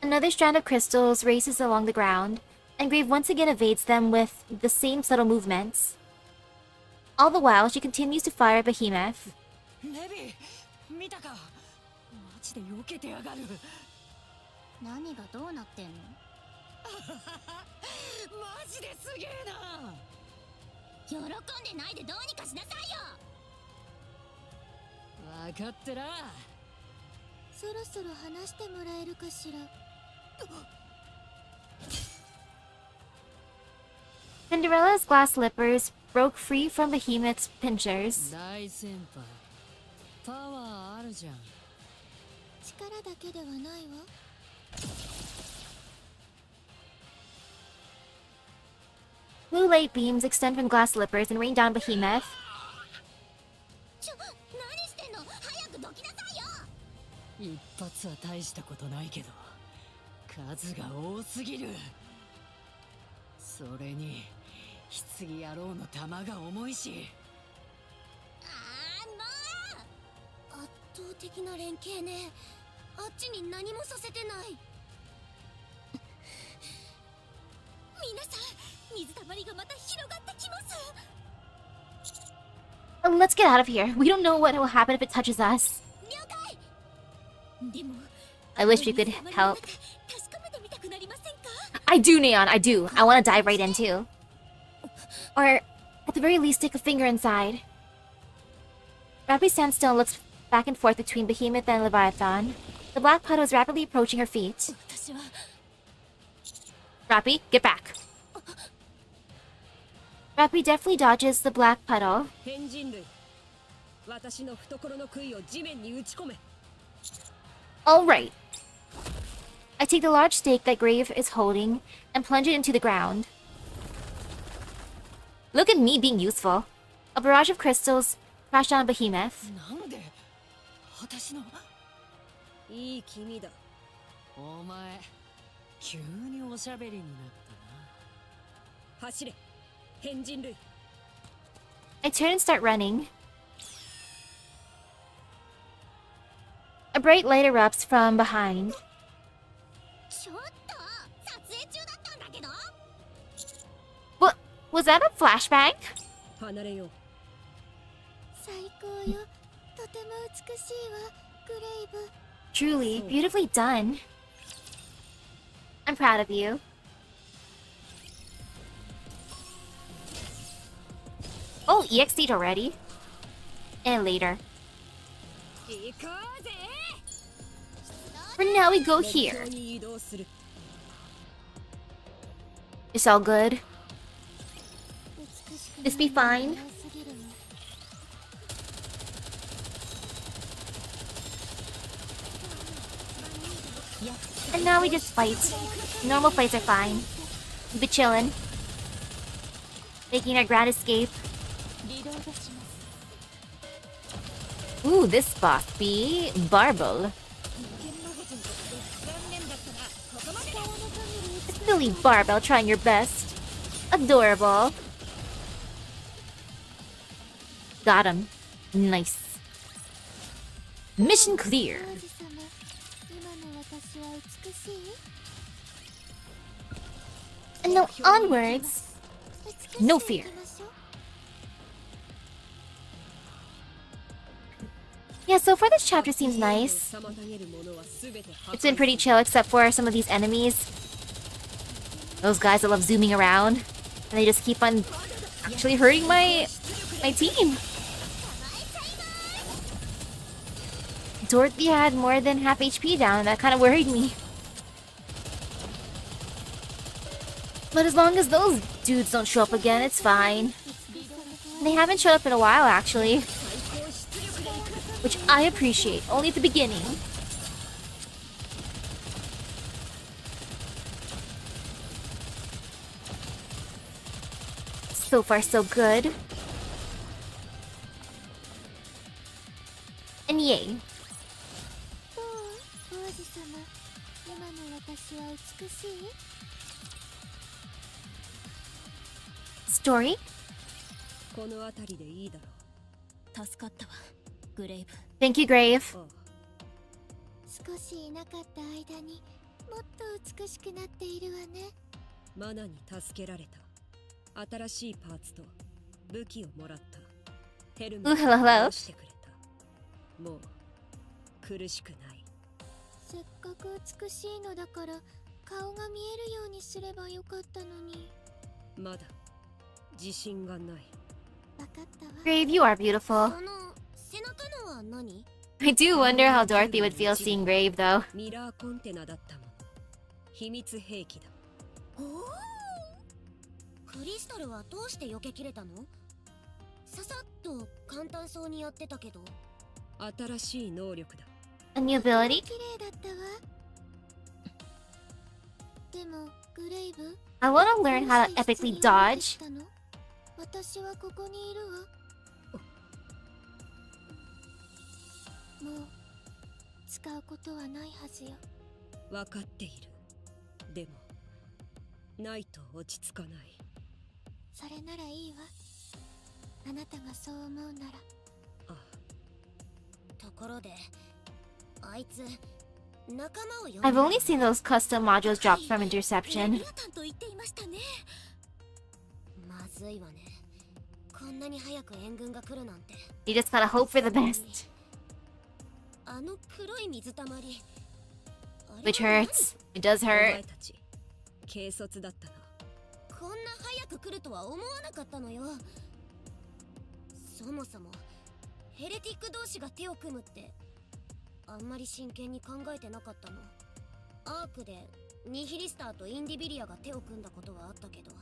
Another strand of crystals races along the ground, and Grave once again evades them with the same subtle movements. All the while, she continues to fire at Behemoth. レビ見たか。マジで避けてやがる。何がどうなってんの。マジですげえな。喜んでないでどうにかしなさいよ。分かってら。そろそろ話してもらえるかしら。 Cinderella's glass slippers broke free from Behemoth's pinchers. 大先輩パワーあるじゃん。力だけではないわ。 Blue light beams extend from glass slippers and rain down Behemoth. 何してんの。早くどきなさいよ。一発は大したことないけど数が多すぎる。それに棺野郎の弾が重いし。もう圧倒的な連携ね。あっちに何もさせてない。皆さん水たまりがまた広がってきます。 Let's get out of here. We don't know what will happen if it touches us. 了解。でも I wish we could help. 確かめてみたくなりませんか。 I do, Neon, I do. I want to dive right in too. Or, at the very least, stick a finger inside. Rappy stands still and looks back and forth between Behemoth and Leviathan. The black puddle is rapidly approaching her feet. 私は Rappy, get back. Rappy deftly dodges the black puddle. 変人類。私の懐の杭を地面に打ち込め。 Alright. I take the large stake that Grave is holding and plunge it into the ground. Look at me being useful. A barrage of crystals crash down on Behemoth. なんで私の。いい気味だ。お前急におしゃべりになったな。走れ変人類。I turn and start running. A bright light erupts from behind. ちょっと撮影中だったんだけど。 What? Was that a flashbang? 離れよう。最高よ。とても美しいわ、グレイブ。 Truly, beautifully done. I'm proud of you. Oh, EXD'd already. And later. 行こうぜ。 For now, we go 目標 here. に移動する。 It's all good. Just be fine. And now we just fight. Normal fights are fine. We'll be chillin'. Making our grand escape. Ooh, this boss be Barble. Silly Barbell trying your best. Adorable. Got him. Nice. Mission clear. And now onwards. No fear. Yeah, so far this chapter seems nice. 妨げるものは全て破壊 It's been pretty chill except for some of these enemies. Those guys that love zooming around. And they just keep on actually hurting my team. Dorothy had more than half HP down and that kind of worried me. But as long as those dudes don't show up again, it's fine. They haven't showed up in a while actually. Which I appreciate, only at the beginning. So far, so good. And yay. Story? この辺りでいいだろ助かったわ、グレイブ。 Thank you, Grave. う。ああ、少しいなかった間にもっと美しくなっているわね。マナに助けられた。新しいパーツと武器をもらった。ヘルメ Ooh, hello, hello. してくれた。もう苦しくない。せっかく美しいのだから顔が見えるようにすればよかったのに。まだ自信がない。わかったわ。 Grave, you are beautiful. その背中のは何？ I do wonder how Dorothy would feel seeing Grave, though. ミラーコンテナだったもの。秘密兵器だ。おお。クリスタルはどうして避けきれたの？ささっと簡単そうにやってたけど。新しい能力だ。 A new ability? 綺麗だったわ。でもグレイブ。 I want to learn how to epically dodge. 私はここにいるわ。もう使うことはないはずよ。分かっている。でもないと落ち着かない。それならいいわ。あなたがそう思うなら。ああ、ところであいつ仲間を呼ん I've だ。 only seen those custom modules dropped from レ Interception. ビアタンと言っていましたね。まずいわね。こんなに早く援軍が来るなんて。 You just gotta hope for the best. あの黒い水たまり。あれ Which は何？ hurts. It does お前 hurt. たち軽率だったな。こんな早く来るとは思わなかったのよ。そもそもヘレティック同士が手を組むってあんまり真剣に考えてなかったの。アークでニヒリスターとインディビリアが手を組んだことはあったけど、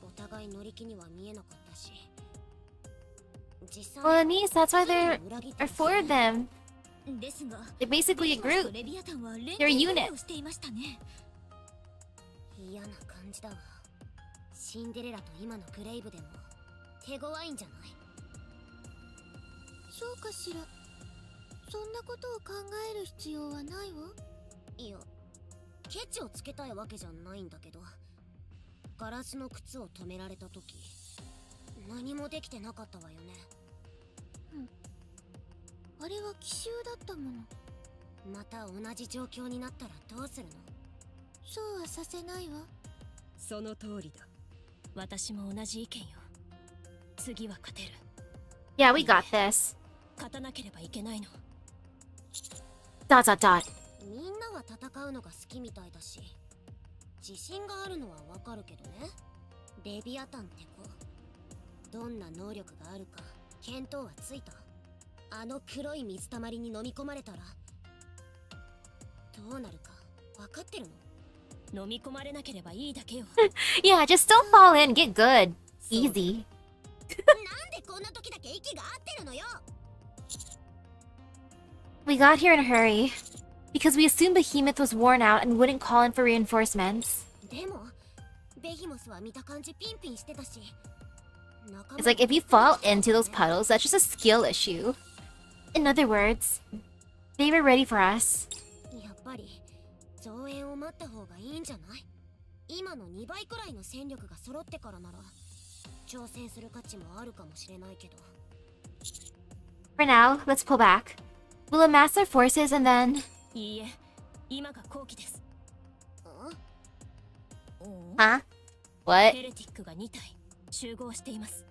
お互い乗り気には見えなかったし。実 Well, 際 it means that's why there 裏切って are たし four of them. ですが They're basically a group. レビアタンは連 They're a 携 unit. プレーをしていましたね。嫌な感じだわ。シンデレラと今のグレイブでも手強いんじゃない？そうかしら。そんなことを考える必要はないわ。いや、ケチをつけたいわけじゃないんだけど、ガラスの靴を止められた時、何もできてなかったわよね。あれは奇襲だったもの。また同じ状況になったらどうするの？そうはさせないわ。その通りだ。私も同じ意見よ。次は勝てる。 Yeah, we got this. 勝たなければいけないの。 Dot dot dot. みんなは戦うのが好きみたいだし、自信があるのはわかるけどね。レビアタンって子、どんな能力があるか見当はついた？あの黒い水たまりに飲み込まれたらどうなるかわかってるの？飲み込まれなければいいだけよ。 Yeah, just don't fall in. Get good. Easy. なんでこんな時だけ息が合ってるのよ。 We got here in a hurry. Because we assumed Behemoth was worn out and wouldn't call in for reinforcements. でもベヒモスは見た感じピンピンしてたし。 It's like if you fall into those puddles, that's just a skill issue. In other words, they were ready for us. やっぱり増援を待った方がいいんじゃない？今の2倍くらいの戦力が揃ってからなら挑戦する価値もあるかもしれないけど。 For now, let's pull back. We'll amass our forces and then... いいえ、今が好機です。 Huh? What? ヘレティックが2体集合しています。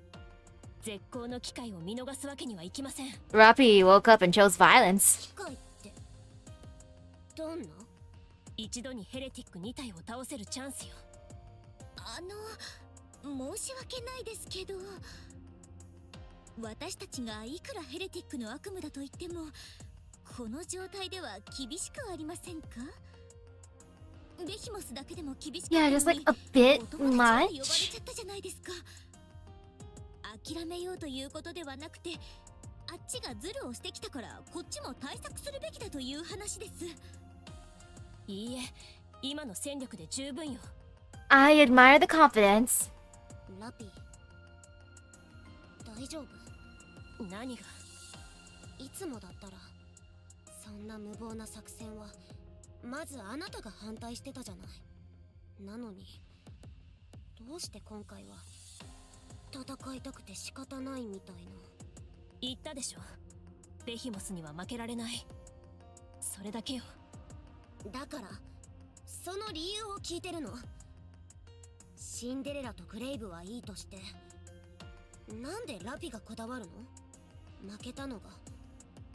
絶好の機会を見逃すわけにはいきません。 Rappy woke up and chose violence. 機械ってどんな？一度にヘレティック2体を倒せるチャンスよ。申し訳ないですけど、私たちがいくらヘレティックの悪夢だと言ってもこの状態では厳しくありませんか？ベヒモスだけでも厳しかったの Yeah, に just like a bit お友達まで呼ばれ much. ちゃったじゃないですか。諦めようということではなくて、あっちがズルをしてきたからこっちも対策するべきだという話です。いいえ、今の戦力で十分よ。 I admire the confidence. ラピー、大丈夫？何が？いつもだったらそんな無謀な作戦はまずあなたが反対してたじゃない。なのにどうして今回は戦いたくて仕方ないみたいな。言ったでしょ。ベヒモスには負けられない。それだけよ。だからその理由を聞いてるの。シンデレラとグレイブはいいとして、なんでラピがこだわるの？負けたのが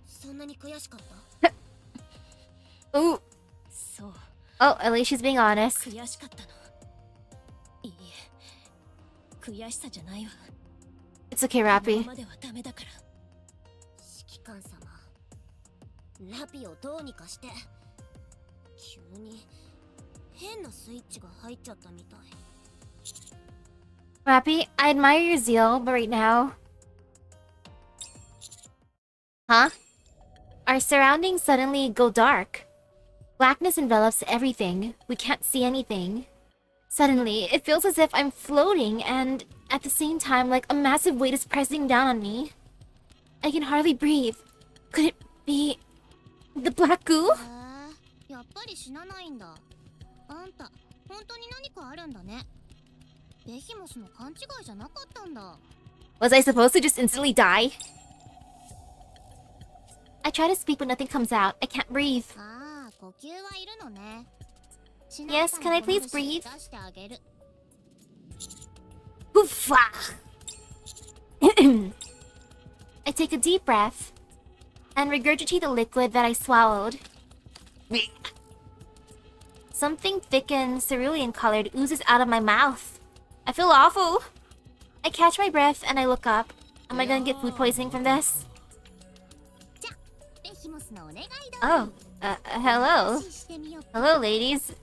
そんなに悔しかった？ Ooh. そう。 Oh, at least she's being honest. 悔しかったの。いいえ、悔しさじゃないわ。 It's okay, この Rappy. ままではダメだから。指揮官様、ラピをどうにかして。急に変なスイッチが入っちゃったみたい。 Rappy, I admire your zeal, but right now... Huh? Our surroundings suddenly go dark. Blackness envelops everything. We can't see anything. Suddenly, it feels as if I'm floating and, at the same time, like a massive weight is pressing down on me. I can hardly breathe. Could it be... the black goo? やっぱり死なないんだ。あんた、本当に何かあるんだね。ベヒモスの勘違いじゃなかったんだ。 Was I supposed to just instantly die? I try to speak but nothing comes out. I can't breathe. ああ、呼吸はいるのね。 Yes, can I please breathe? 出してあげる。 Oofa! I take a deep breath and regurgitate the liquid that I swallowed. Something thick and cerulean colored oozes out of my mouth. I feel awful. I catch my breath and I look up. Am I gonna get food poisoning from this? じゃ、ベヒモスのお願いだ。 Oh, hello. してみよう。 Hello, ladies.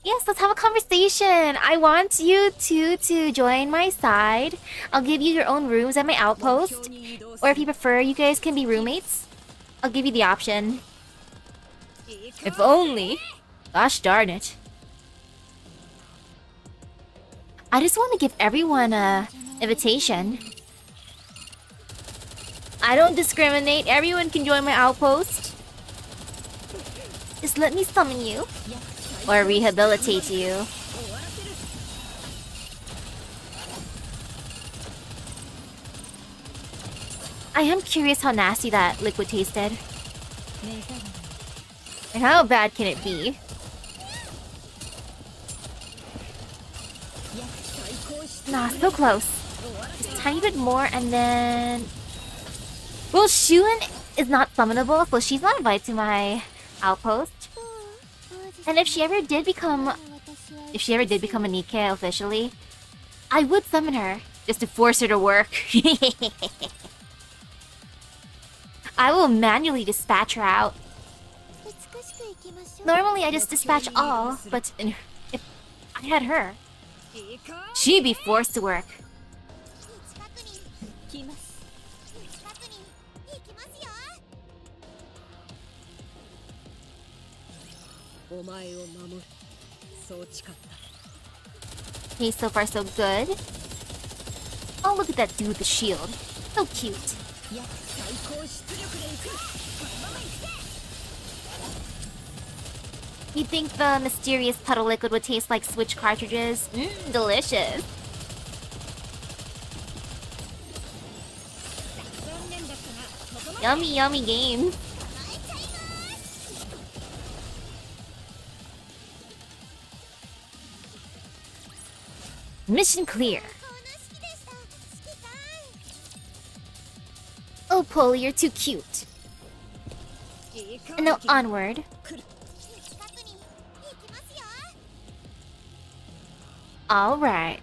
Yes, let's have a conversation. I want you two to join my side. I'll give you your own rooms at my outpost. Or if you prefer, you guys can be roommates. I'll give you the option. If only. Gosh darn it. I just want to give everyone a invitation. I don't discriminate. Everyone can join my outpost. Just let me summon you. Or rehabilitate you. I am curious how nasty that liquid tasted. And how bad can it be? Nah, so close. Just a tiny bit more and then... Well, Shun is not summonable, so she's not invited to my outpost. And if she ever did become a Nikke officially, I would summon her just to force her to work. I will manually dispatch her out. Normally I just dispatch all, but if I had her, she'd be forced to work. お前を守る。そう誓った。 Okay, so far so good. Oh, look at that dude with the shield. So cute. You think the mysterious puddle liquid would taste like Switch cartridges? Mmm, delicious. Yummy, yummy game. Mission clear. Oh, Polly, you're too cute. And now onward. Alright.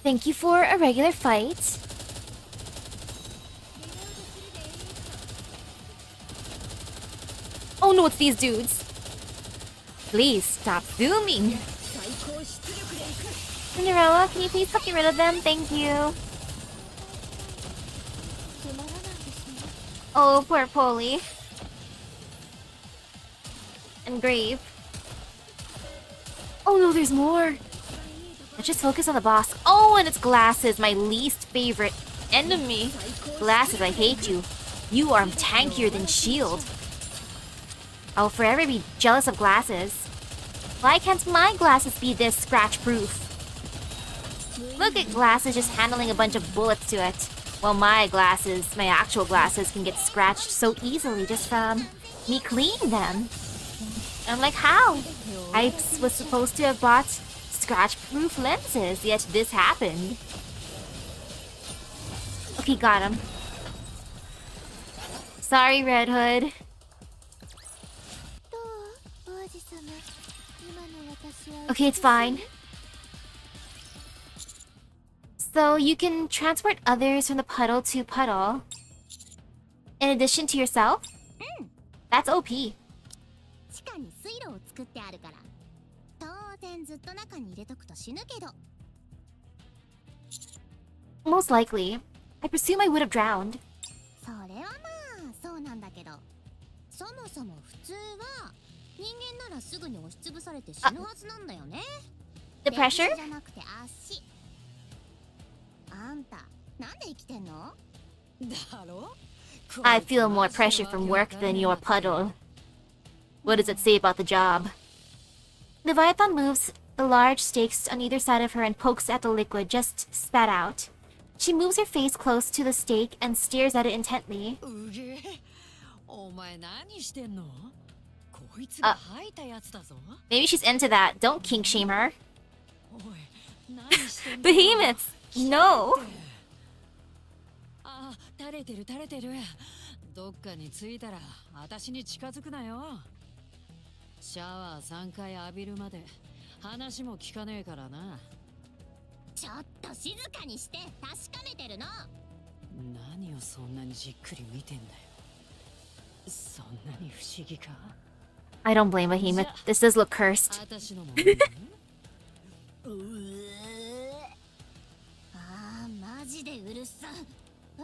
Thank you for a regular fight. Oh no, it's these dudes. Please stop zooming. Cinderella, can you please help get rid of them? Thank you. Oh, poor Polly. And Grave. Oh no, there's more. Let's just focus on the boss. Oh, and it's Glasses, my least favorite enemy. Glasses, I hate you. You are tankier than Shield. I'll forever be jealous of Glasses. Why can't my Glasses be this scratch-proof? Look at Glasses just handling a bunch of bullets to it. While my Glasses, my actual Glasses, can get scratched so easily just from me cleaning them. I'm like, how? I was supposed to have bought scratch-proof lenses, yet this happened. Okay, got him. Sorry, Red Hood. Okay, it's fine. So you can transport others from the puddle to puddle. In addition to yourself? That's OP. 地下に水路を作ってあるから当然ずっと中に入れとくと死ぬけど Most likely. I presume I would have drowned. それはまあそうなんだけどそもそも普通は人間ならすぐに押しつぶされて死ぬはずなんだよね The pressure? じゃなくて足あんたなんで生きてんの だろ I feel more pressure from work than your puddle. What does it say about the job? Leviathan moves the large stakes on either side of her and pokes at the liquid just spat out. She moves her face close to the stake and stares at it intently. うげえお前何してんのこいつが吐いたやつだぞ Maybe she's into that. Don't kink shame her. おい何してんの Behemoths! No! あ垂れてる垂れてるどっかに着いたら私に近づくなよシャワー3回浴びるまで話も聞かねえからなちょっと静かにして確かめてるの何をそんなにじっくり見てんだよそんなに不思議か I don't blame Behemoth. This does look cursed. 私のもあーマジでうるさえ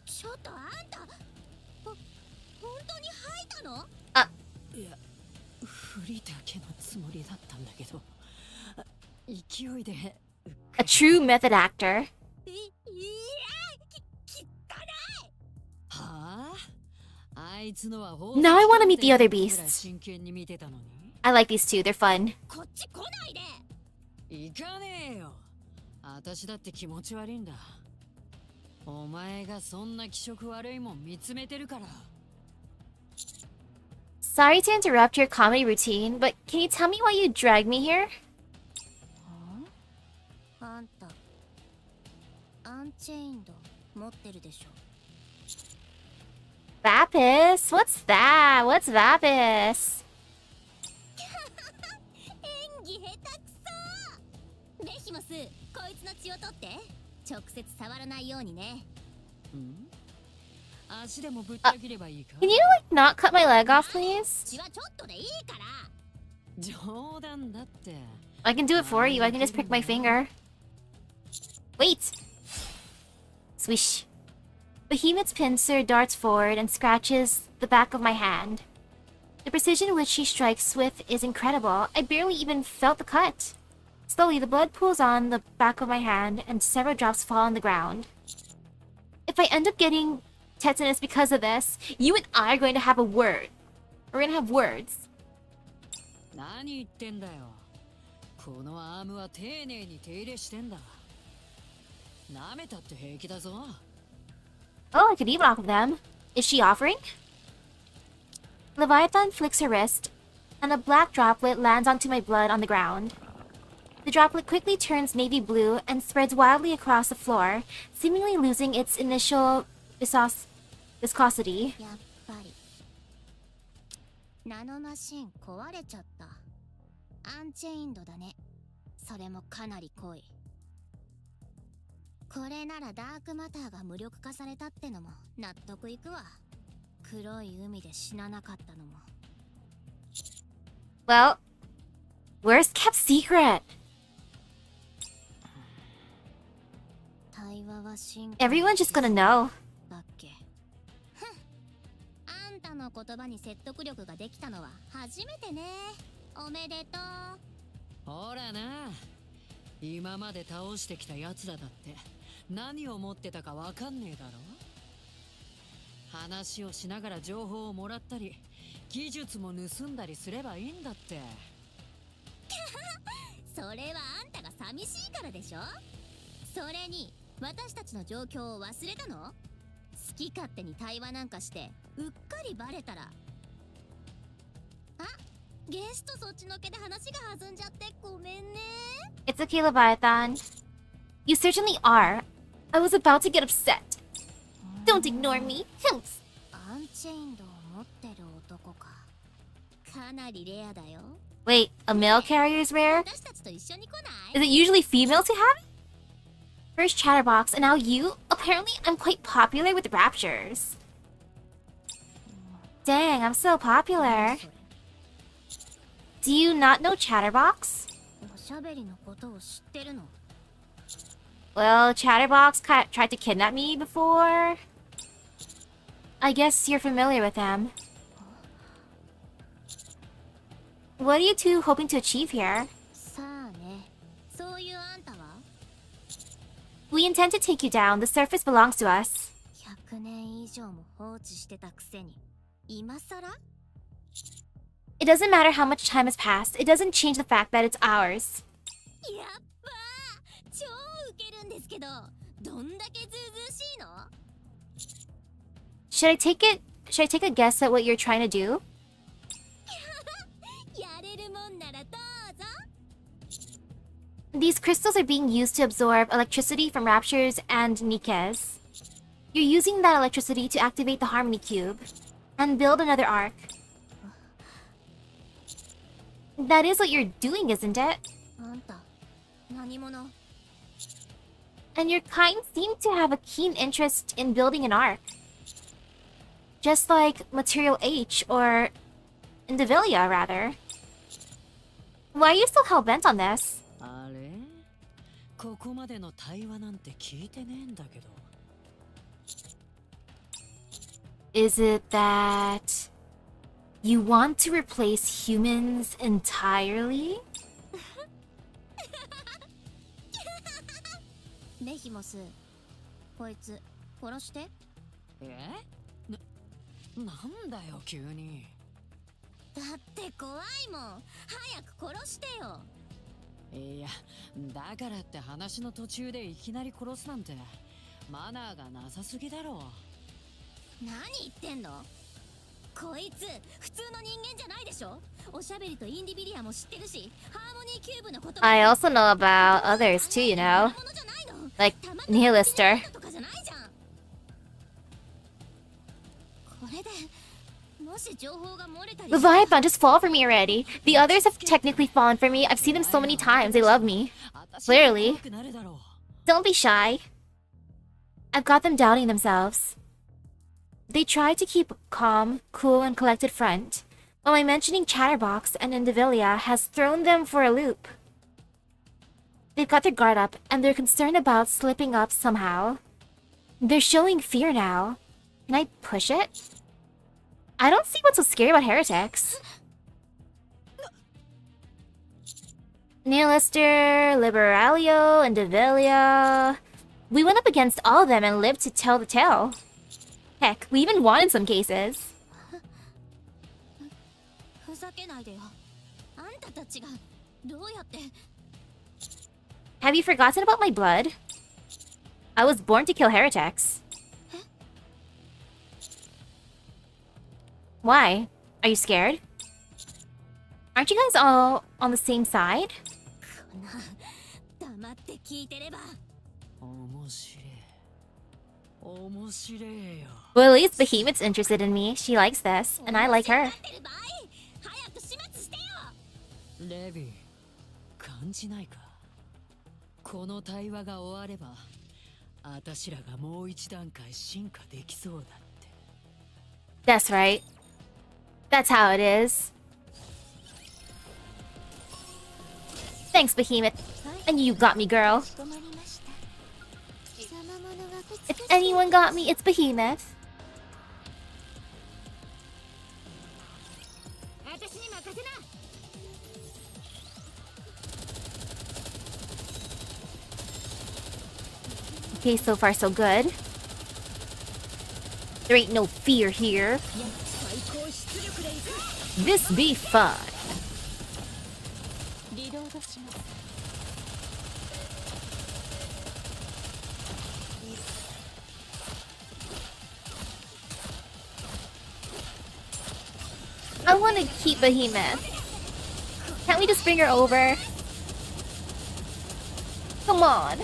ちょっとあんた本当に吐いたのいや振りだけのつもりだったんだけど勢いで A true method actor. はああいつのは Now I want to meet the other beasts. 真剣に見てたのに I like these two. They're fun. こっち来ないで行かねえよ私だって気持ち悪いんだ。お前がそんな気色悪いもん見つめてるから。 Sorry to interrupt your comedy routine, but can you tell me why you dragged me here? あんたアンチェインド持ってるでしょ。 Vapus? What's that? What's Vapus? 演技下手くそ。ベヒモス、こいつの血を取って直接触らないようにね。足でもぶった切ればいいか。 Can you, like, not cut my leg off, please? 血はちょっとでいいから。冗談だって。 I can do it for you. I can just prick my finger. Wait! Swish. Behemoth's pincer darts forward and scratches the back of my hand. The precision with which she strikes with is incredible. I barely even felt the cut. Slowly, the blood pools on the back of my hand, and several drops fall on the ground. If I end up getting tetanus because of this, you and I are going to have a word. We're gonna have words. 何言ってんだよ。このアームは丁寧に手入れしてんだ。舐めたって平気だぞ。 Oh, I could eat off of them. Is she offering? Leviathan flicks her wrist, and a black droplet lands onto my blood on the ground. The droplet quickly turns navy blue and spreads wildly across the floor, seemingly losing its initial viscosity. やっぱりナノマシン壊れちゃった。アンチェインドだね。それもかなり濃い。これならダークマターが無力化されたってのも納得いくわ。黒い海で死ななかったのも。 Well, worst kept secret. 対話は進化 Everyone's just gonna know. だっけ。ふん。あんたの言葉に説得力ができたのは初めてね。おめでとう。ほらな。今まで倒してきた奴らだって何を持ってたかわかんねえだろ。話をしながら情報をもらったり技術も盗んだりすればいいんだって。それはあんたが寂しいからでしょ。それに私たちの状況を忘れたの。好き勝手に対話なんかしてうっかりバレたら。あ、ゲストそっちのけで話が弾んじゃってごめんね。 It's okay, Leviathan. You certainly are. I was about to get upset. Don't ignore me. Humps. アンチェインドを持ってる男か。かなりレアだよ。 Wait, a male carrier is rare? 私たちと一緒に来ない？ Is it usually females who have it? First Chatterbox, and now you? Apparently, I'm quite popular with raptures. Dang, I'm so popular. Do you not know Chatterbox? おしゃべりのことを知ってるの？ Well, Chatterbox tried to kidnap me before. I guess you're familiar with him. What are you two hoping to achieve here? さあね。そういうあんたは？ We intend to take you down. The surface belongs to us. 100年以上も放置してたくせに今さら？ It doesn't matter how much time has passed. It doesn't change the fact that it's ours. やっばー、超ウケるんですけど、どんだけずうずうしいの？ Should I take a guess at what you're trying to do? やれるもんならどうぞ。 These crystals are being used to absorb electricity from raptures and Nikkes. You're using that electricity to activate the Harmony Cube and build another arc. That is what you're doing, isn't it? あんた、何者？ And your kind seem to have a keen interest in building an arc. Just like Material H, or Indivilia, rather. Why are you so hell-bent on this? あれ？ここまでの対話なんて聞いてねえんだけど。 Is it that you want to replace humans entirely? ベヒモス、こいつ殺して。なんだよ急に。だって怖いもん。早く殺してよ。いや、だからって話の途中でいきなり殺すなんてマナーがなさすぎだろ。何言ってんの？こいつ普通の人間じゃないでしょ。おしゃべりとインディビリアも知ってるし、ハーモニーキューブのことも。 I also know about others too, you know. Like Nihilister. とかじゃないじゃん。これでもし情報が漏れたり。 Leviathan, just fall for me already. The others have technically fallen for me. I've seen them so many times. They love me. Clearly. Don't be shy. I've got them doubting themselves. They try to keep calm, cool, and collected front, but my mentioning Chatterbox and Indivilia has thrown them for a loop. They've got their guard up, and they're concerned about slipping up somehow. They're showing fear now. Can I push it? I don't see what's so scary about heretics. Nihilister, Liberalio, Indivilia. We went up against all of them and lived to tell the tale. Heck, we even won in some cases. ふざけないでよ。あんたたちがどうやって。 Have you forgotten about my blood? I was born to kill heretics. Why? Are you scared? Aren't you guys all on the same side? 黙って聞いてれば。面白い。面白いよ。 Well, at least Behemoth's interested in me. She likes this, and I like her. 早く始末してよ。レビー、感じないか。この対話が終われば、あたしらがもう一段階進化できそうだって。That's right. That's how it is. Thanks, Behemoth. And you got me, girl. If anyone got me, it's Behemoth. Okay, so far so good. There ain't no fear here. This be fun. I want to keep Behemoth. Can't we just bring her over? Come on.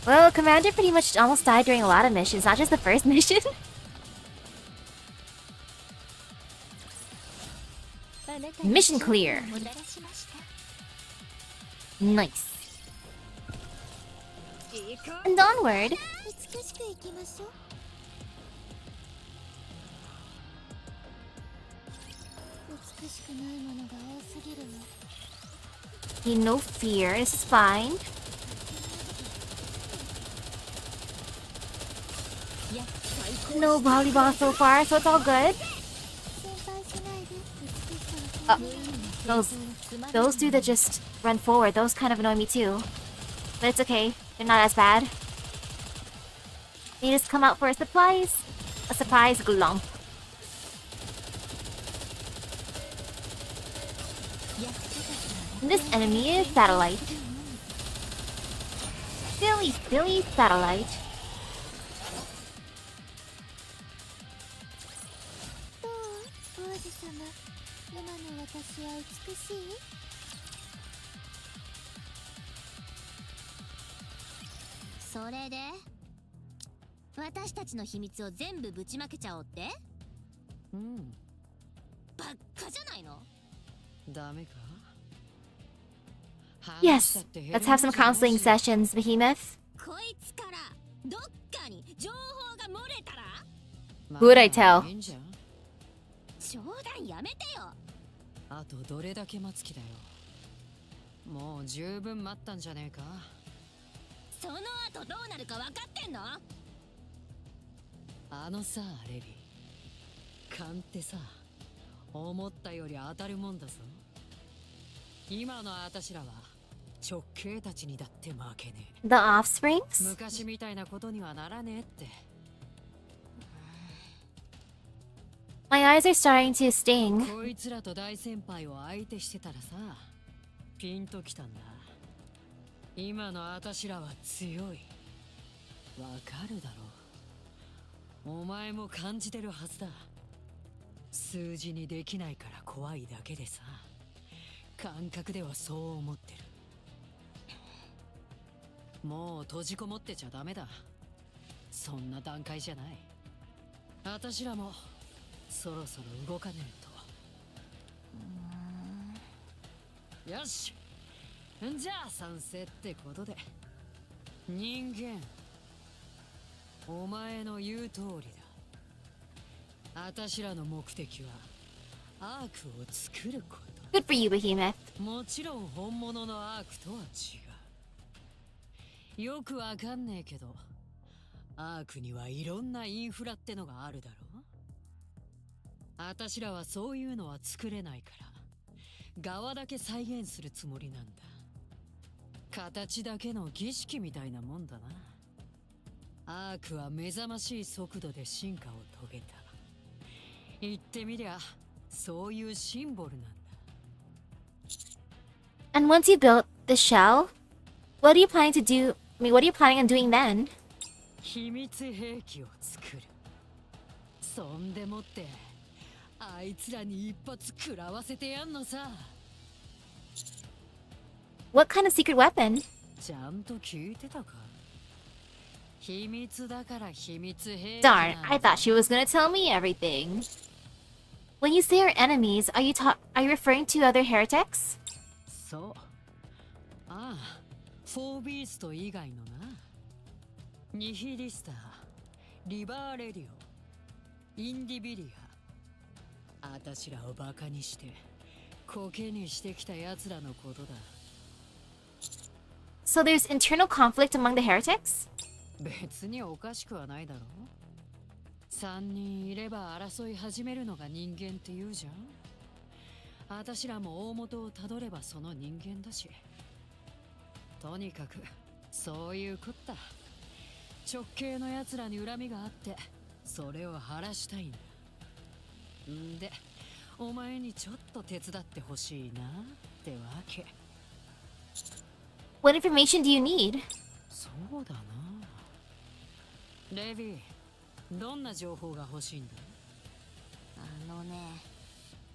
Well, Commander pretty much almost died during a lot of missions, not just the first mission. Mission clear. Nice. And onward. No fear, this is fine. No volleyball so far, so it's all good. Those two that just run forward, those kind of annoy me too. But it's okay, they're not as bad. They just come out for a surprise glomp. And this enemy is Satellite. Silly Satellite. Soれで私たちの秘密を全部ぶちまけちゃおうって？うん。ばっかじゃないの？ダメか？ Yes, let's have some counseling sessions, Behemoth. こいつからどっかに情報が漏れたら？ Who would I tell? 冗談やめてよ。あとどれだけ待つ気だよ。もう十分待ったんじゃねえか。その後どうなるか分かってんの？あのさ、レビー。勘ってさ、思ったより当たるもんだぞ。今のあたしらは直系たちにだって負けねえ。 The Offsprings? 昔みたいなことにはならねえって。My eyes are starting to sting. こいつらと大先輩を相手してたらさ、ピンときたんだ。今の私らは強い。わかるだろう。お前も感じてるはずだ。数字にできないから怖いだけでさ、感覚ではそう思ってる。もう閉じこもってちゃダメだ。そんな段階じゃない。私らもそろそろ動かねえと。よし、じゃあ賛成ってことで。人間、お前の言う通りだ。私らの目的はアークを作るこGood for you, Behemoth. と。もちろん本物のアークとは違う。よくわかんねえけど、アークにはいろんなインフラってのがあるだろ。私らはそういうのは作れないから側だけ再現するつもりなんだ。形だけの儀式みたいなもんだな。アークは目覚ましい速度で進化を遂げた。言ってみりゃそういうシンボルなんだ。 And once you built the shell, what are you planning to do? I mean, what are you planning on doing then? 秘密兵器を作る。そんでもってあいつらに一発食らわせてやんのさ。 What kind of secret weapon? ちゃんと聞いてたか。秘密だから秘密兵器 Darn, なん I だ。 thought she was gonna tell me everything. When you say our enemies, are you referring to other heretics? そう。ああ、フォービースト以外のな。ニヒリスター、リバーレディオ、インディビリア。あたしらをバカにしてコケにしてきた奴らのことだ。 So there's internal conflict among the heretics? 別におかしくはないだろう。3人いれば争い始めるのが人間って言うじゃん。あたしらも大元をたどればその人間だし。とにかくそういうこった。直系の奴らに恨みがあってそれを晴らしたいんだ。んでお前にちょっと手伝ってほしいなってわけ。 What information do you need? そうだな。レビー、どんな情報が欲しいんだ。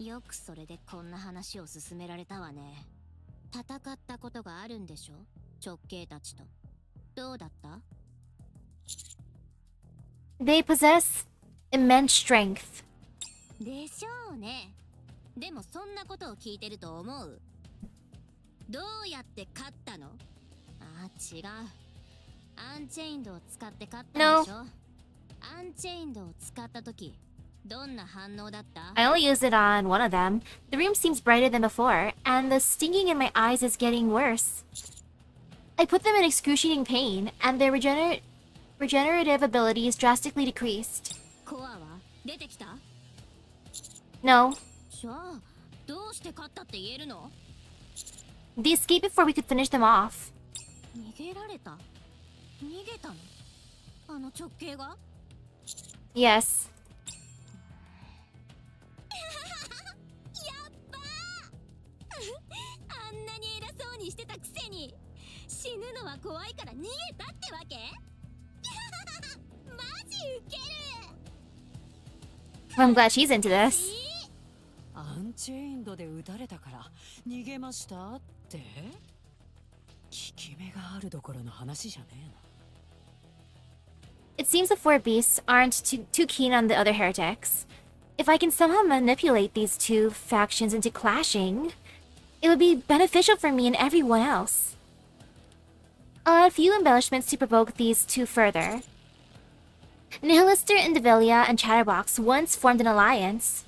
よくそれでこんな話を進められたわね。戦ったことがあるんでしょ、直系たちと。どうだった？ They possess immense strength. でしょうね。でもそんなことを聞いてると思う。どうやって勝ったの？あ、違う。アンチェインドを使って勝ったんでしょ？アンチェインドを使った時、どんな反応だった？ I only used it on one of them. The room seems brighter than before, and the stinging in my eyes is getting worse. I put them in excruciating pain, and their regenerative abilities drastically decreased. コアは出てきた？ No, じゃあ、どうして勝ったって言えるの？ they escaped before we could finish them off. 逃げられた？逃げたの？あの直系が？ Yes. やっばーあんなに偉そうにしてたくせに死ぬのは怖いから逃げたってわけ？マジウケる。 I'm glad she's into this. アンチェインドで撃たれたから逃げましたって？効き目があるどころの話じゃねえな。 It seems the four beasts aren't too keen on the other heretics. If I can somehow manipulate these two factions into clashing, it would be beneficial for me and everyone else. I'll add a few embellishments to provoke these two further. Nihilister, Indivilia, and Chatterbox once formed an alliance.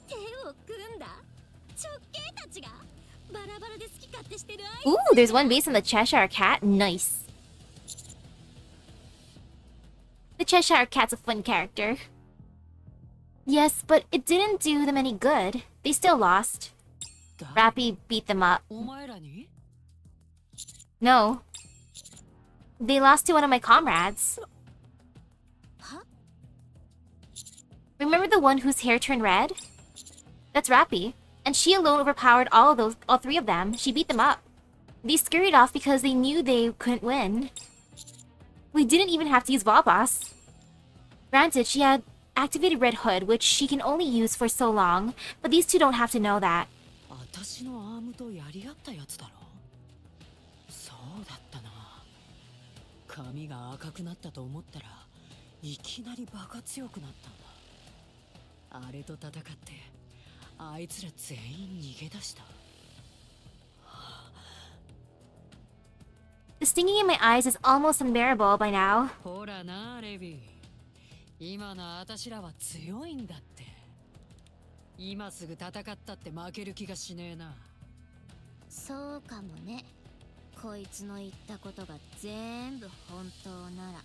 手を組んだ直系たちがバラバラで好き勝手してる相 Ooh, there's one beast in the Cheshire Cat. Nice. The Cheshire Cat's a fun character. Yes, but it didn't do them any good. They still lost. Rappy beat them up. お前らに？ No. They lost to one of my comrades. は？ Remember the one whose hair turned red? That's Rappy. And she alone overpowered all three of them. She beat them up. They scurried off because they knew they couldn't win. We didn't even have to use Vabas. Granted, she had activated Red Hood, which she can only use for so long, but these two don't have to know that. 私のアームとやり合ったやつだろ。そうだったな。髪が赤くなったと思ったらいきなりバカ強くなったんだ。あれと戦ってあいつら全員逃げ出した。 The stinging in my eyes is almost unbearable by now. ほらなレビー、今の私らは強いんだって。今すぐ戦ったって負ける気がしねえな。そうかもね。こいつの言ったことが全部本当なら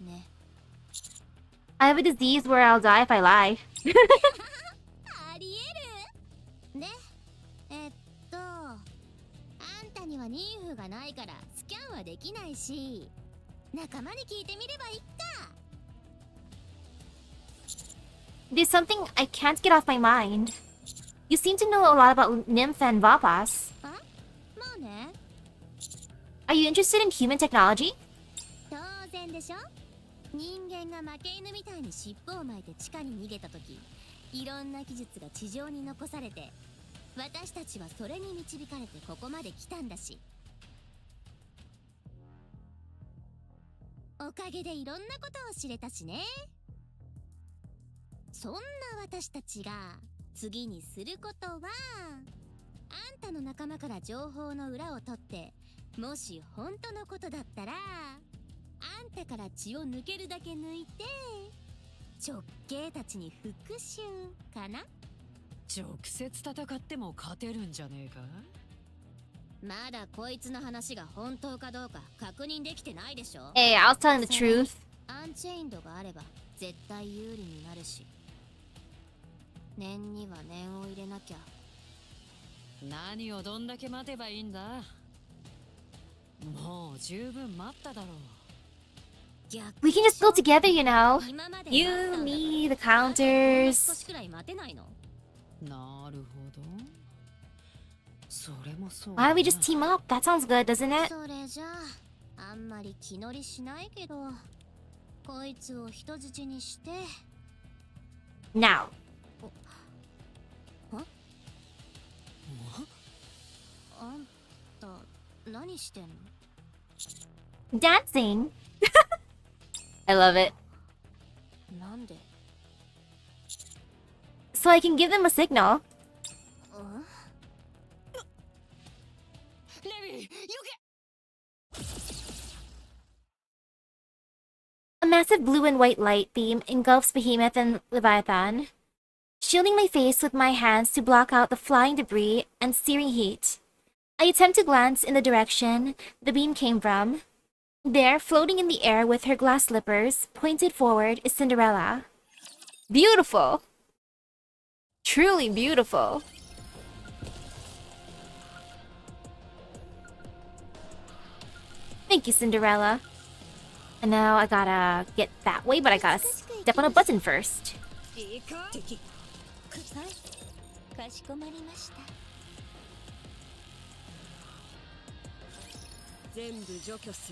ね。 I have a disease where I'll die if I lie. ありえるね。あんたには妊婦がないからスキャンはできないし、仲間に聞いてみればいいか。 There's something I can't get off my mind. You seem to know a lot about Nymph and Vapas. あ、まあね。 Are you interested in human technology? 当然でしょ。人間が負け犬みたいに尻尾を巻いて地下に逃げた時、いろんな技術が地上に残されて、私たちはそれに導かれてここまで来たんだし。おかげでいろんなことを知れたしね。そんな私たちが次にすることは、あんたの仲間から情報の裏を取って、もし本当のことだったら、あんたから血を抜けるだけ抜いて、直系たちに復讐かな。直接戦っても勝てるんじゃねえか。まだこいつの話が本当かどうか確認できてないでしょ。 Hey, I was telling the truth. アンチェインドがあれば絶対有利になるし、念には念を入れなきゃ。何をどんだけ待てばいいんだ。もう十分待っただろう。 We can just go together, you know. 今まで You, me, the 少 counters. しくらい待てないの。なるほど。それもそう。 Why don't we just team up? That sounds good, doesn't it? それじゃああんまり気乗りしないけど、こいつを人質にして。 Now. あんた何してんの？ Dancing. I love it. なんで？ So I can give them a signal. レビー、よけ。 A massive blue and white light beam engulfs Behemoth and Leviathan, shielding my face with my hands to block out the flying debris and searing heat. I attempt to glance in the direction the beam came from. There, floating in the air with her glass slippers pointed forward, is Cinderella. Beautiful! Truly beautiful. Thank you, Cinderella. And now I gotta get that way, but I gotta step on a button first. はい、かしこまりました。全部除去す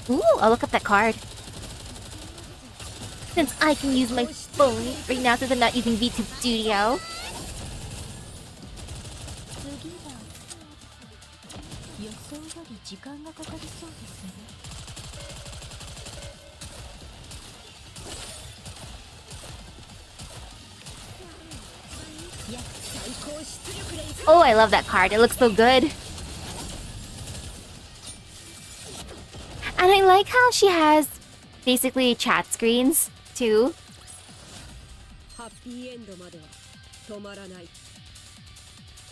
る。 Ooh, I'll look up that card. Since I can use my phone right now since I'm not using VTuber Studio. 次は予想より時間がかかりそうですね。 Oh, I love that card. It looks so good. And I like how she has basically chat screens too. ハッピーエンドまでは止まらない。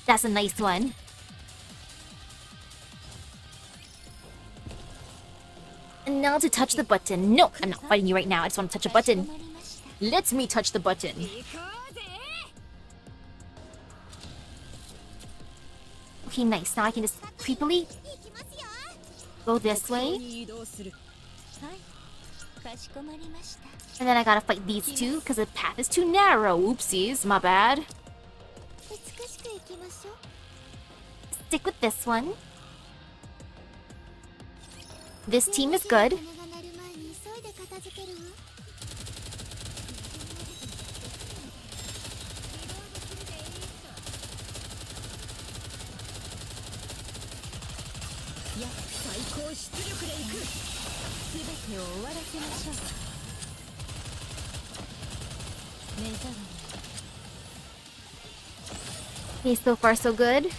That's a nice one. And now to touch the button. No, I'm not fighting you right now. I just want to touch a button. Let me touch the button. Okay, nice. Now I can just creepily go this way. 移動する。And then I gotta fight these two because the path is too narrow. Oopsies, my bad. Stick with this one. This team is good. Okay, so far so good.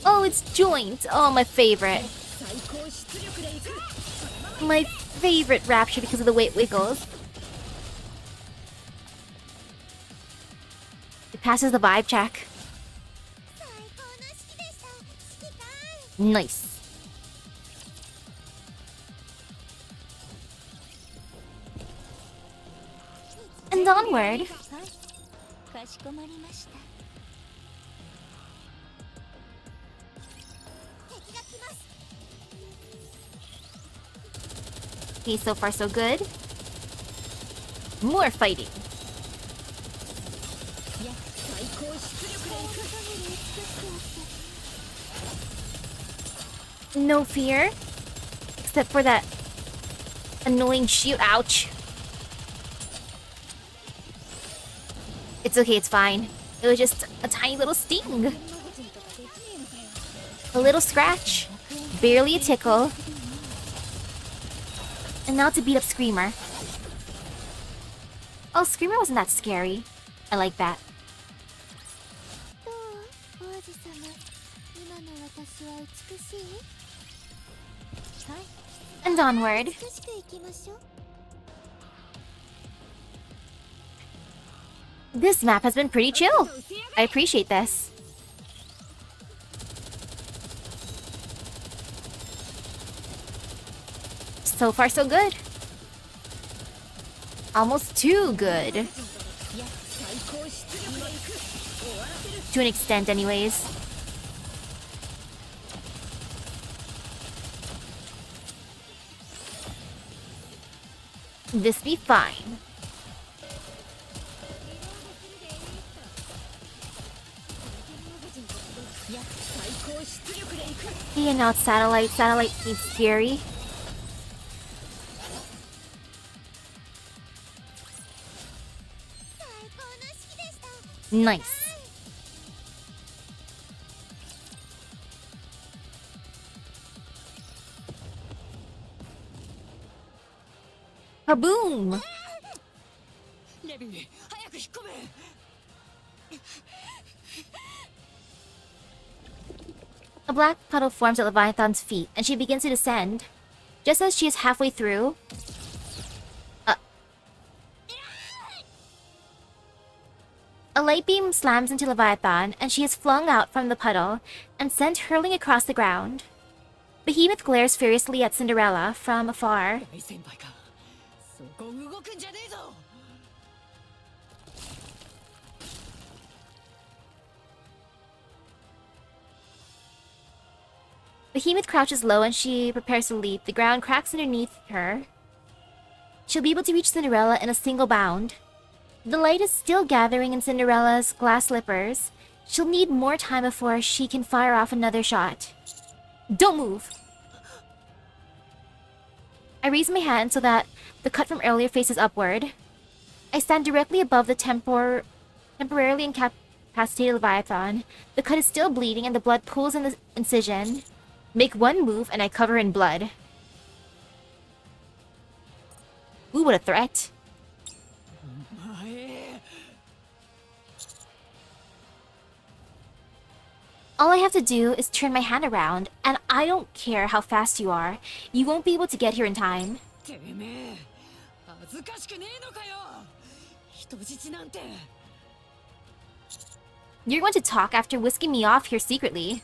Oh, it's joint. Oh, my favorite. My favorite rapture because of the way it wiggles. It passes the vibe check. Nice. And onward. Okay, so far so good. More fighting. No fear. Except for that annoying shoot. Ouch. It's okay, it's fine. It was just a tiny little sting. A little scratch. Barely a tickle. And now to beat up Screamer. Oh, Screamer wasn't that scary. I like that. And onward. This map has been pretty chill. I appreciate this. So far so good. Almost too good. To an extent anyways. This be fine. And now it's Satellite. Satellite needs scary. Nice. Kaboom! A black puddle forms at Leviathan's feet, and she begins to descend. Just as she is halfway through... A light beam slams into Leviathan, and she is flung out from the puddle and sent hurling across the ground. Behemoth glares furiously at Cinderella from afar. Behemoth crouches low and she prepares to leap. The ground cracks underneath her. She'll be able to reach Cinderella in a single bound. The light is still gathering in Cinderella's glass slippers. She'll need more time before she can fire off another shot. Don't move! I raise my hand so that the cut from earlier faces upward. I stand directly above the temporarily incapacitated Leviathan. The cut is still bleeding and the blood pools in the incision. Make one move and I cover in blood. Ooh, what a threat. All I have to do is turn my hand around, and I don't care how fast you are. You won't be able to get here in time. You're going to talk after whisking me off here secretly.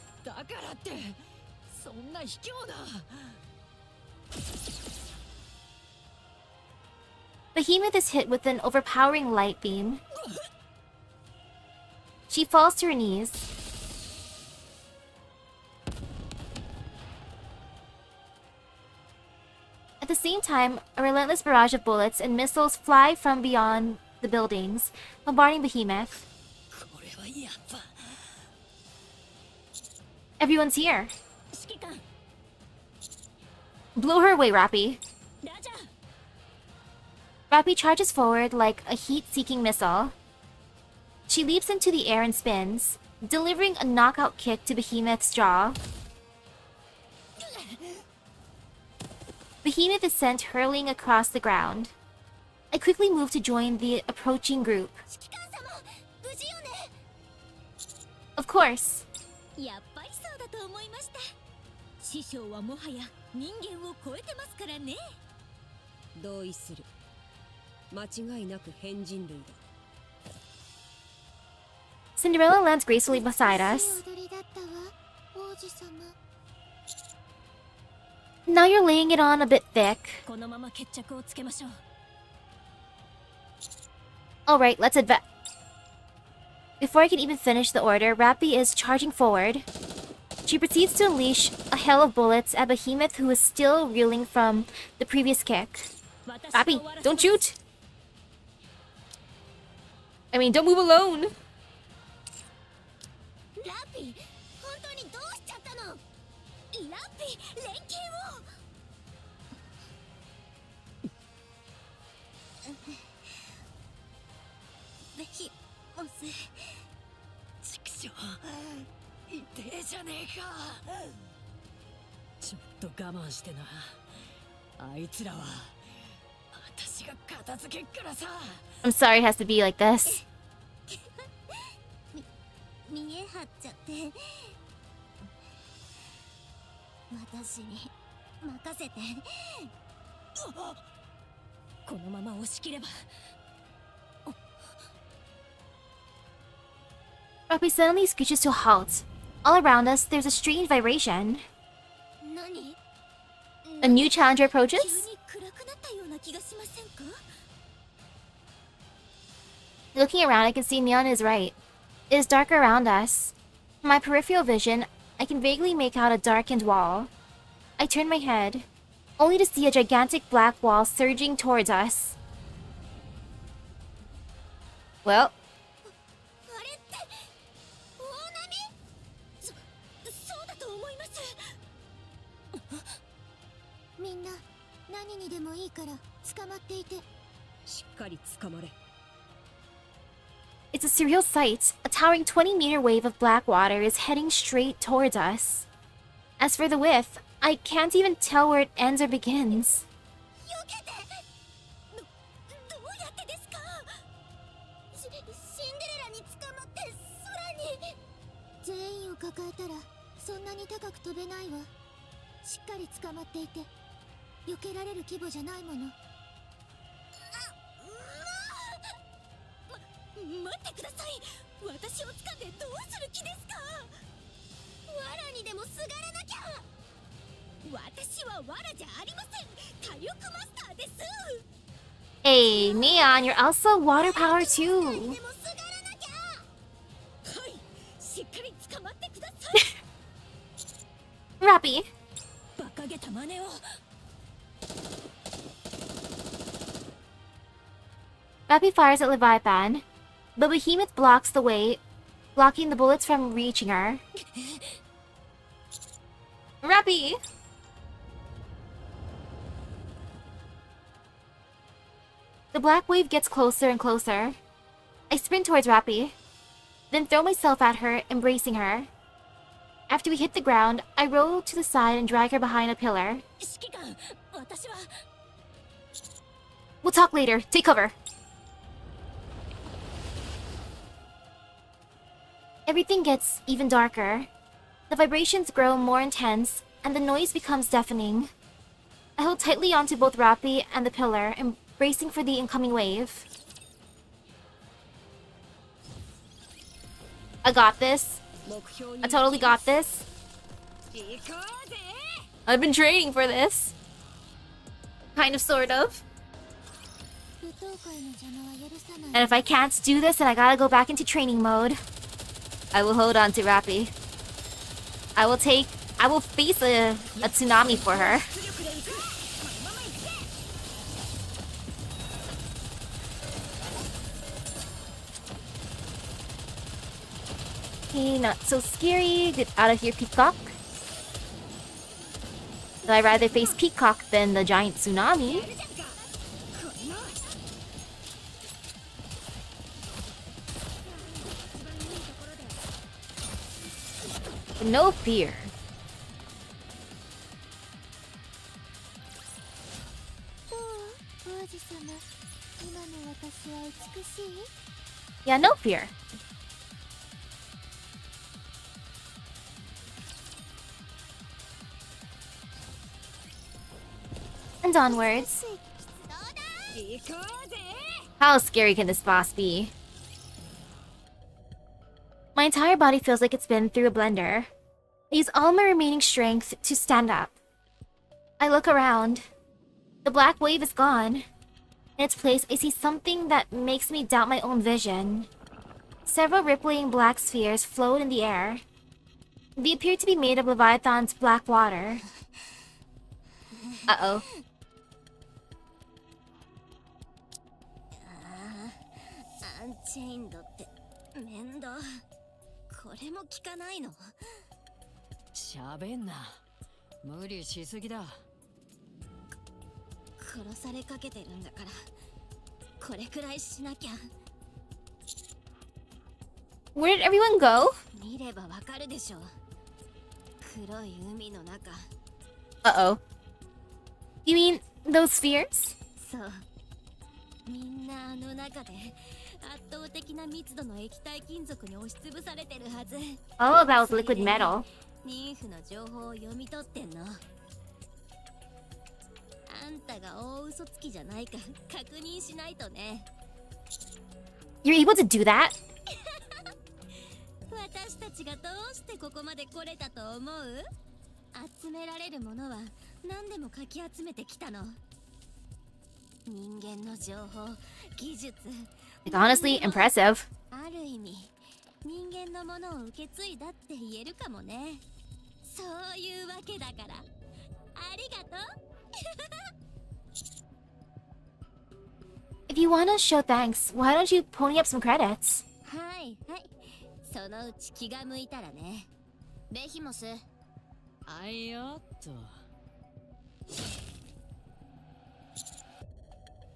Behemoth is hit with an overpowering light beam. She falls to her knees. time, a relentless barrage of bullets and missiles fly from beyond the buildings, bombarding Behemoth. これはやば。 Everyone's here. 指揮官、 Blow her away, Rappy. ラジャー。 Rappy charges forward like a heat-seeking missile. She leaps into the air and spins, delivering a knockout kick to Behemoth's jaw. Behemoth is sent hurling across the ground. I quickly move to join the approaching group. 指揮官様、無事よね。 Of course. やっぱりそうだと思いました。師匠はもはや人間を超えてますからね。同意する。間違いなく変人類だ。 Cinderella lands gracefully beside us. 踊りだったわ、王子様。 Now you're laying it on a bit thick. このまま決着をつけましょう。 Alright, let's advance. Before I can even finish the order, Rappy is charging forward. She proceeds to unleash a hail of bullets at Behemoth, who is still reeling from the previous kick. 私が Rappy, 終わらせ don't ます。 shoot! I mean, don't move alone! ラッピー、本当にどうしちゃったの？ラッピー、連携を。ベヒモス。畜生、痛えじゃねえか。ちょっと我慢してな。あいつらは私が片付けっからさ。 I'm sorry it has to be like this. 見え張っちゃって私に任せて。このまま押し切れば。 Rappy suddenly screeches to a halt. All around us, there's a strange vibration. 何？ A new challenger 急 approaches? に暗くなったような気がしませんか？ Looking around, I can see Neon is right. It is dark around us. From my peripheral vision, I can vaguely make out a darkened wall. I turn my head, only to see a gigantic black wall surging towards us. Well, あれって大波？そうだと思います。みんな何にでもいいから捕まっていて。しっかり捕まれ。 it's a surreal sight. A towering 20-meter wave of black water is heading straight towards us. As for the width, I can't even tell where it ends or begins. 避けて。どうやってですか？シンデレラに捕まって空に。全員を抱えたらそんなに高く飛べないわ。しっかり捕まっていて避けられる規模じゃないもの。待ってください。私を掴んでどうする気ですか？藁にでもすがらなきゃ。私は藁じゃありません。火力マスターです。 Hey, Neon, you're also water power で too. もすがらなきゃ。はい、しっかり捕まってください。 Rappy. 馬鹿げた真似を。 Rappy fires at Leviathan, but Behemoth blocks the way, blocking the bullets from reaching her. Rappy! The black wave gets closer and closer. I sprint towards Rappy, then throw myself at her, embracing her. After we hit the ground, I roll to the side and drag her behind a pillar. 指揮官、私は。 We'll talk later. Take cover. Everything gets even darker. The vibrations grow more intense, and the noise becomes deafening. I hold tightly onto both Rappy and the pillar, bracing for the incoming wave. I got this. 目標に I totally got this. 行こうぜ。 I've been training for this. Kind of, sort of. 舞踏会の邪魔は許さない。 And if I can't do this, then I gotta go back into training mode. I will hold on to Rappy. I will face a tsunami for her. Okay, not so scary. Get out of here, peacock. Though I'd rather face peacock than the giant tsunami. No fear. Yeah, no fear. And onwards. How scary can this boss be? My entire body feels like it's been through a blender. I use all my remaining strength to stand up. I look around. The black wave is gone. In its place, I see something that makes me doubt my own vision. Several rippling black spheres float in the air. They appear to be made of Leviathan's black water. Uh-oh. Unchained って面倒。これも効かないの？喋んな。無理しすぎだ。殺されかけてるんだからこれくらいしなきゃ。Where did everyone go? 見ればわかるでしょ。黒い海の中。Uh-oh. You mean those spheres? そう。みんなあの中で圧倒的な密度の液体金属に押しつぶされてるはず。Oh, that was liquid metal. 妊婦の情報を読み取ってんの。あんたが大嘘つきじゃないか確認しないとね。You're able to do that? 私たちがどうしてここまで来れたと思う？集められるものは何でもかき集めてきたの。人間の情報、技術。Like, honestly, impressive. ある意味、人間のものを受け継いだって言えるかもね。そういうわけだから。ありがとう。If you want to show thanks, why don't you pony up some credits? はいはい。そのうち気が向いたらね。ベヒモス。あいよっと。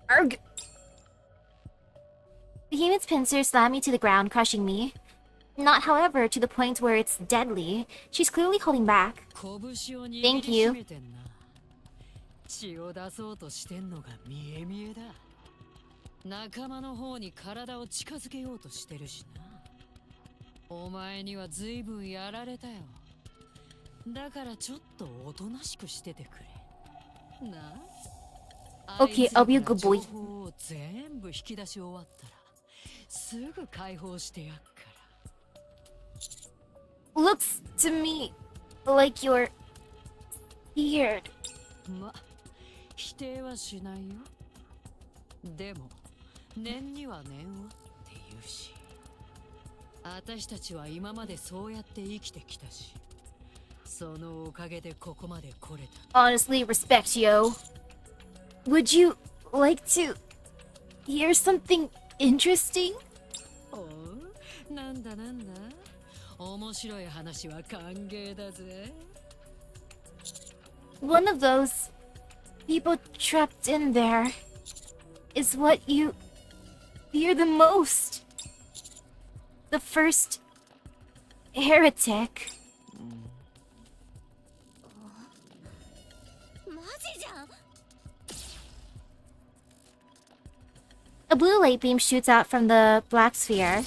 Arg! The human's pincer slammed me to the ground, crushing me. Not, however, to the point where it's deadly. She's clearly holding back. Thank you. 血を出そうとしてんのが見え見えだ。仲間の方に体を近づけようとしてるしな。お前には随分やられたよ。だからちょっとおとなしくしててくれ。な。Okay, I'll be a good boy. 全部引き出し終わったらすぐ解放してやっから。Looks to me like you're scared. ま、否定はしないよ。でも念には念をって言うし。私たちは今までそうやって生きてきたし、そのおかげでここまで来れた。Honestly, respect, yo. Would you like to hear something interesting? おう、なんだなんだ。面白い話は歓迎だぜ。One of those people trapped in there is what you fear the most. The first heretic. マジじゃん。A blue light beam shoots out from the black sphere.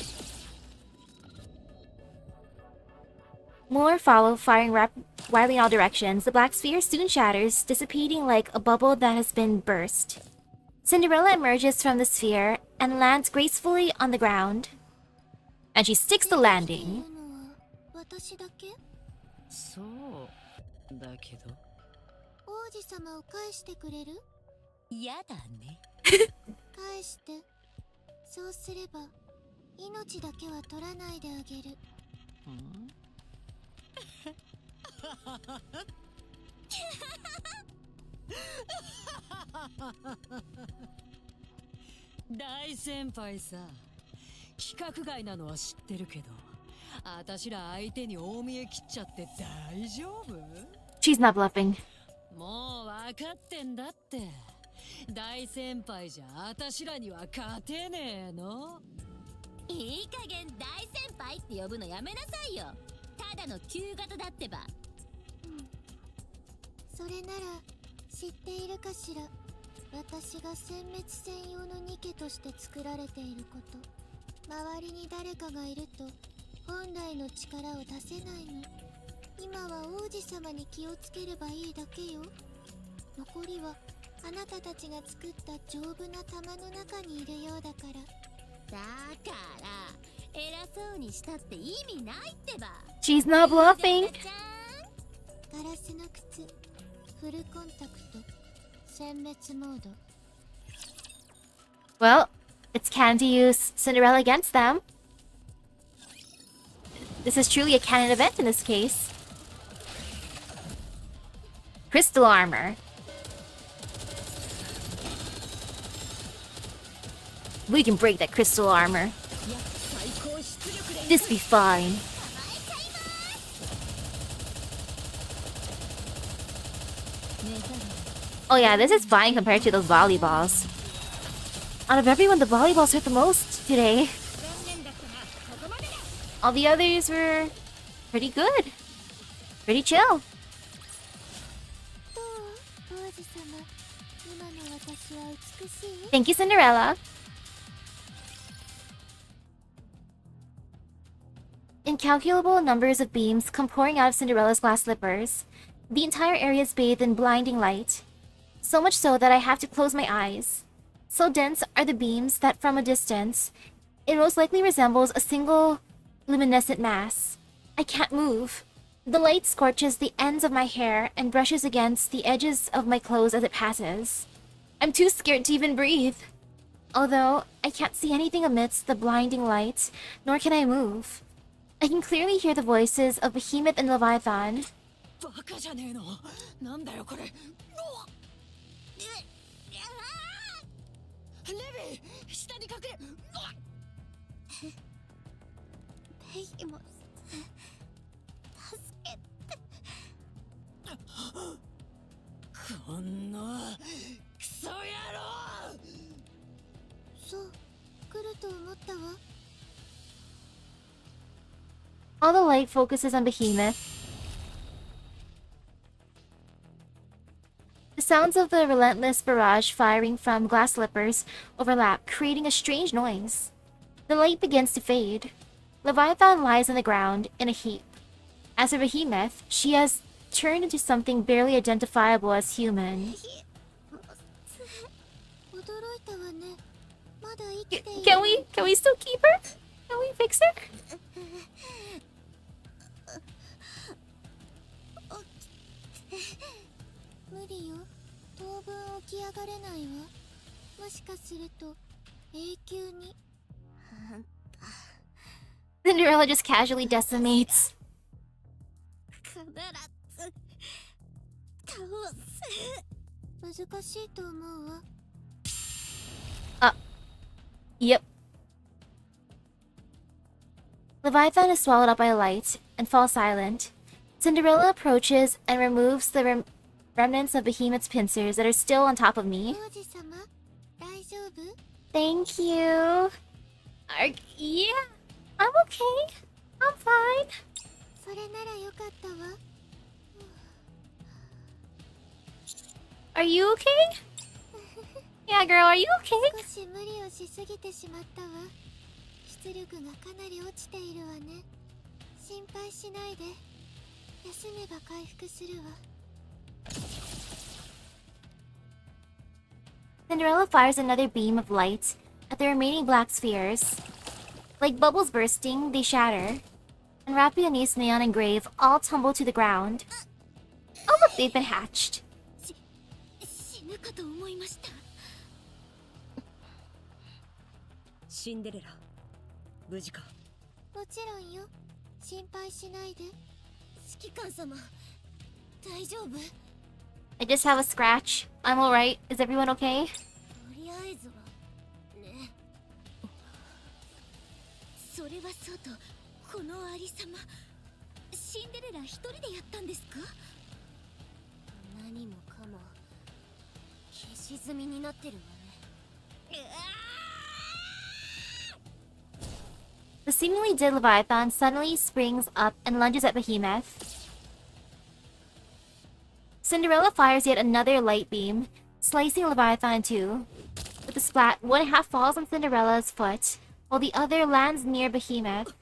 More follow, firing wildly in all directions. The black sphere soon shatters, dissipating like a bubble that has been burst. Cinderella emerges from the sphere and lands gracefully on the ground. And she sticks the landing. 私だけ？そうだけど。王子様を返してくれる？やだね。返して。そうすれば命だけは取らないであげる。大先輩さ、規格外なのは知ってるけど、私ら相手に大見え切っちゃって大丈夫？ She's not bluffing. もう分かってんだって。大先輩じゃ私らには勝てねえの。いい加減大先輩って呼ぶのやめなさいよ。ただの旧型だってば。それなら知っているかしら。私が殲滅専用のニケとして作られていること。周りに誰かがいると本来の力を出せないの。今は王子様に気をつければいいだけよ。残りはあなたたちが作った丈夫な玉の中にいるようだから。だから偉そうにしたって意味ないってば。 She's not bluffing. ガラスの靴、フルコンタクト、殲滅モード。 Well, it's canon to use Cinderella against them. This is truly a canon event in this case. Crystal armor. We can break that crystal armor. This be fine. Oh yeah, this is fine compared to those volleyballs. Out of everyone, the volleyballs hurt the most today. All the others were pretty good. Pretty chill. どう？王子様、今の私は美しい？ Thank you, Cinderella. Incalculable numbers of beams come pouring out of Cinderella's glass slippers. The entire area is bathed in blinding light. So much so that I have to close my eyes. So dense are the beams that from a distance, it most likely resembles a single luminescent mass. I can't move. The light scorches the ends of my hair and brushes against the edges of my clothes as it passes. I'm too scared to even breathe. Although I can't see anything amidst the blinding light, nor can I move. I can clearly hear the voices of Behemoth and Leviathan. バカじゃねえの。なんだよこれ。レビー、下に隠れ。ベイモス、助けて。こんなクソ野郎。そう、来ると思ったわ。All the light focuses on Behemoth. The sounds of the relentless barrage firing from glass slippers overlap, creating a strange noise. The light begins to fade. Leviathan lies on the ground in a heap. As for Behemoth, she has turned into something barely identifiable as human. 驚いたわね。まだ生きている。Can we still keep her? Can we fix her? 無理よ。当分起き上がれないわ。もしかすると永久に。 Cinderella just casually decimates. 必ず倒す。難しいと思うわ。 Yep. Leviathan is swallowed up by a light and falls silent. Cinderella approaches and removes the remnants of Behemoth's pincers that are still on top of me. 王子様、大丈夫？ Thank you. Yeah, I'm okay. I'm fine. それならよかったわ。 Are you okay? Yeah, girl, are you okay? 少し無理をしすぎてしまったわ。出力がかなり落ちているわね。心配しないで。休めば回復するわ。 Cinderella fires another beam of light at the remaining black spheres. Like bubbles bursting, they shatter. And Rapione's neon and grave all tumble to the ground. Oh look, they've been hatched. 死ぬかと思いました。シンデレラ、無事か？もちろんよ。心配しないで。指揮官様、大丈夫？ I just have a scratch. I'm alright. Is everyone okay? とりあえずはね。それはそうと、このありさまシンデレラ一人でやったんですか？何もかも消し済みになってるわね。The seemingly dead Leviathan suddenly springs up and lunges at Behemoth. Cinderella fires yet another light beam, slicing Leviathan in two. With a splat, one half falls on Cinderella's foot, while the other lands near Behemoth.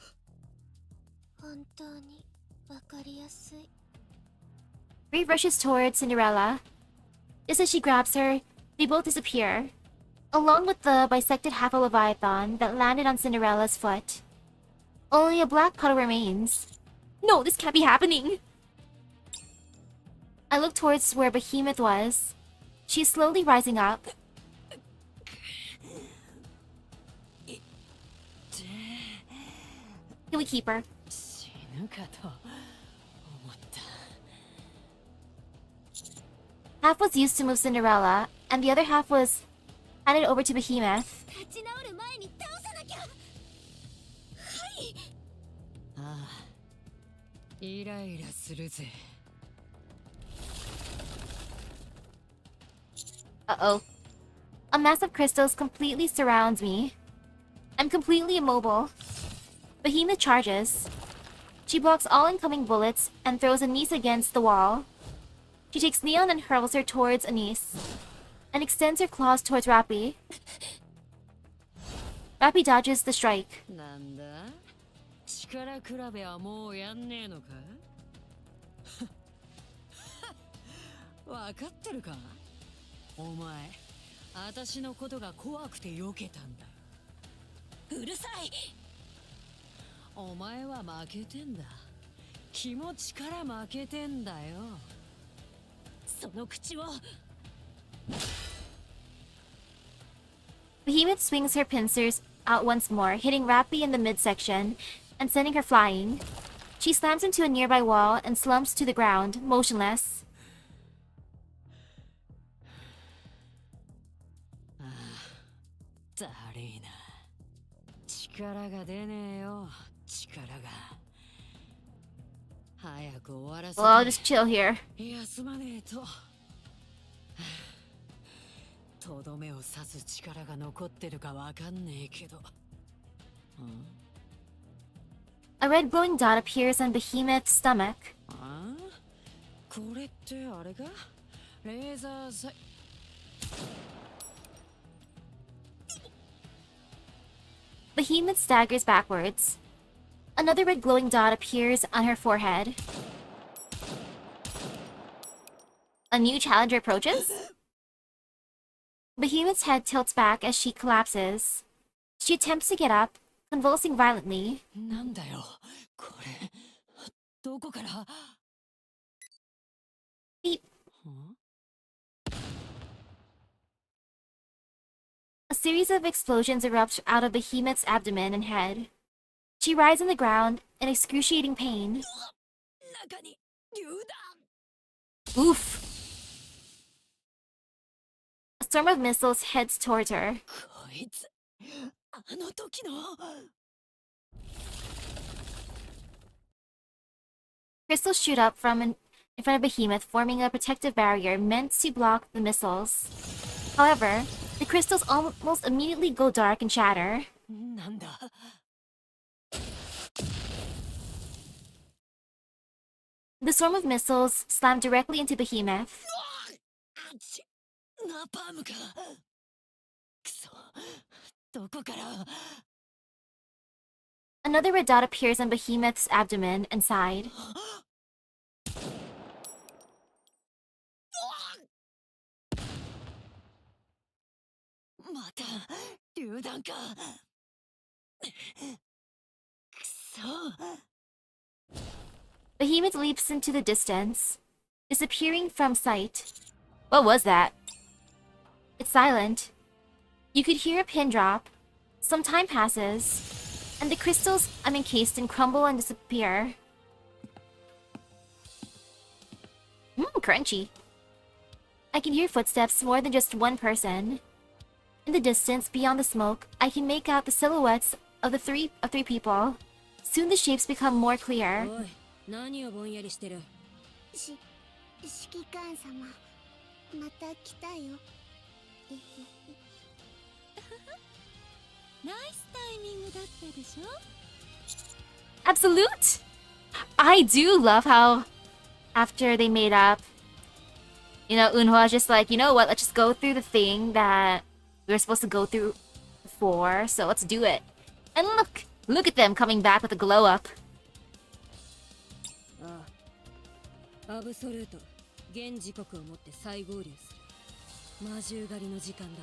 本当にわかりやすい。Bree rushes toward Cinderella. Just as she grabs her, they both disappear, along with the bisected half of Leviathan that landed on Cinderella's foot. Only a black puddle remains. No, this can't be happening! I look towards where Behemoth was. She's slowly rising up. Can we keep her? Half was used to move Cinderella, and the other half was handed over to Behemoth. 立ち直る前に倒さなきゃ。はい。ああ、イライラするぜ。Uh-oh. A mass of crystals completely surrounds me. I'm completely immobile. Behemoth charges. She blocks all incoming bullets and throws Anise against the wall. She takes Neon and hurls her towards Anise, and extends her claws towards Rappy. Rappy dodges the strike. なんだ？力比べはもうやんねえのか？わかってるか？お前、私のことが怖くて避けたんだ。うるさい。お前は負けてんだ。気持ちから負けてんだよ。その口を。Behemoth swings her pincers out once more, hitting Rappy in the midsection and sending her flying. She slams into a nearby wall and slumps to the ground, motionless. だりーな。力が出ねえよ。力が。早く終わらせて。Well, I'll just chill here. 休まねえと。とどめを刺す力が残ってるかわかんねえけど。A red glowing dot appears on Behemoth's stomach. ああ？これってあれか？レーザーサイ。Behemoth staggers backwards. Another red glowing dot appears on her forehead. A new challenger approaches? Behemoth's head tilts back as she collapses. She attempts to get up, convulsing violently. なんだよ、これ。どこから？ Beep. A series of explosions erupt out of Behemoth's abdomen and head. She writhes on the ground in excruciating pain. 中に榴弾。 Oof. A storm of missiles heads towards her. こいつ、あの時の。Crystals shoot up from in front of Behemoth, forming a protective barrier meant to block the missiles. However, the crystals almost immediately go dark and shatter. なんだ。The swarm of missiles slam directly into Behemoth. あっち、ナパームか。くそ、どこから。 Another red dot appears on Behemoth's abdomen and side. また榴弾か。くそ。 Behemoth leaps into the distance, disappearing from sight. What was that? It's silent. You could hear a pin drop. Some time passes, and the crystals I'm encased in crumble and disappear. Crunchy. I can hear footsteps more than just one person. In the distance, beyond the smoke, I can make out the silhouettes of three people, Soon the shapes become more clear. おい、何をぼんやりしてる。指揮官様、また来たよ。ナイスタイミングだったでしょ。 Absolute! I do love how after they made up, you know, Eunhwa's just like, you know what, let's just go through the thing that we were supposed to go through before, so let's do it. And look at them coming back with a glow up. ああ、アブソルート、現時刻をもって再合流する。魔獣狩りの時間だ。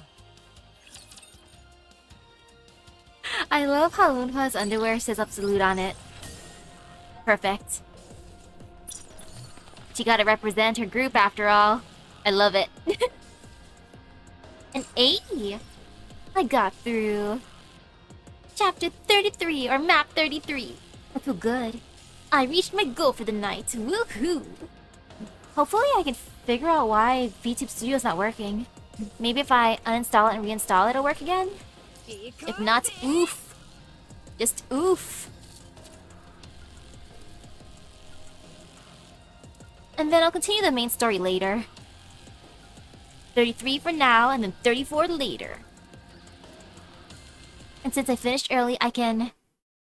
I love how Eunhwa's underwear says Absolute on it. Perfect. She gotta represent her group after all. I love it. An 80! I got through Chapter 33, or Map 33. I feel good. I reached my goal for the night. Woohoo! Hopefully I can figure out why VTuber Studio's not working. Maybe if I uninstall it and reinstall it, it'll work again? If not, oof. Just oof. And then I'll continue the main story later. 33 for now, and then 34 later. And since I finished early, I can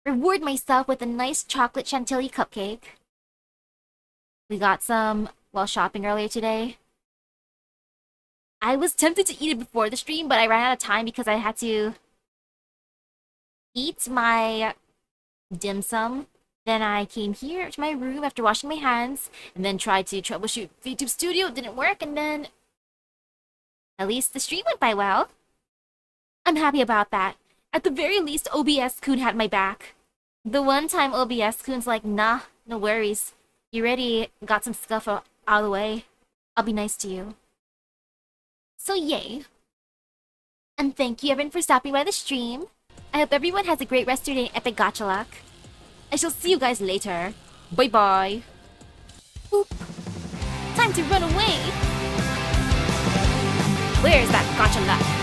reward myself with a nice chocolate chantilly cupcake. We got some while shopping earlier today. I was tempted to eat it before the stream, but I ran out of time because I had to eat my dim sum. Then I came here to my room after washing my hands, and then tried to troubleshoot VTuber Studio. It didn't work, and then at least the stream went by well. I'm happy about that. At the very least, OBS-kun had my back. The one time OBS-kun's like, nah, no worries. You already got some stuff out of the way. I'll be nice to you. So yay. And thank you everyone for stopping by the stream. I hope everyone has a great rest of your day in Epic Gacha Luck. I shall see you guys later. Bye bye. Oop. Time to run away. Where's that Gacha Luck?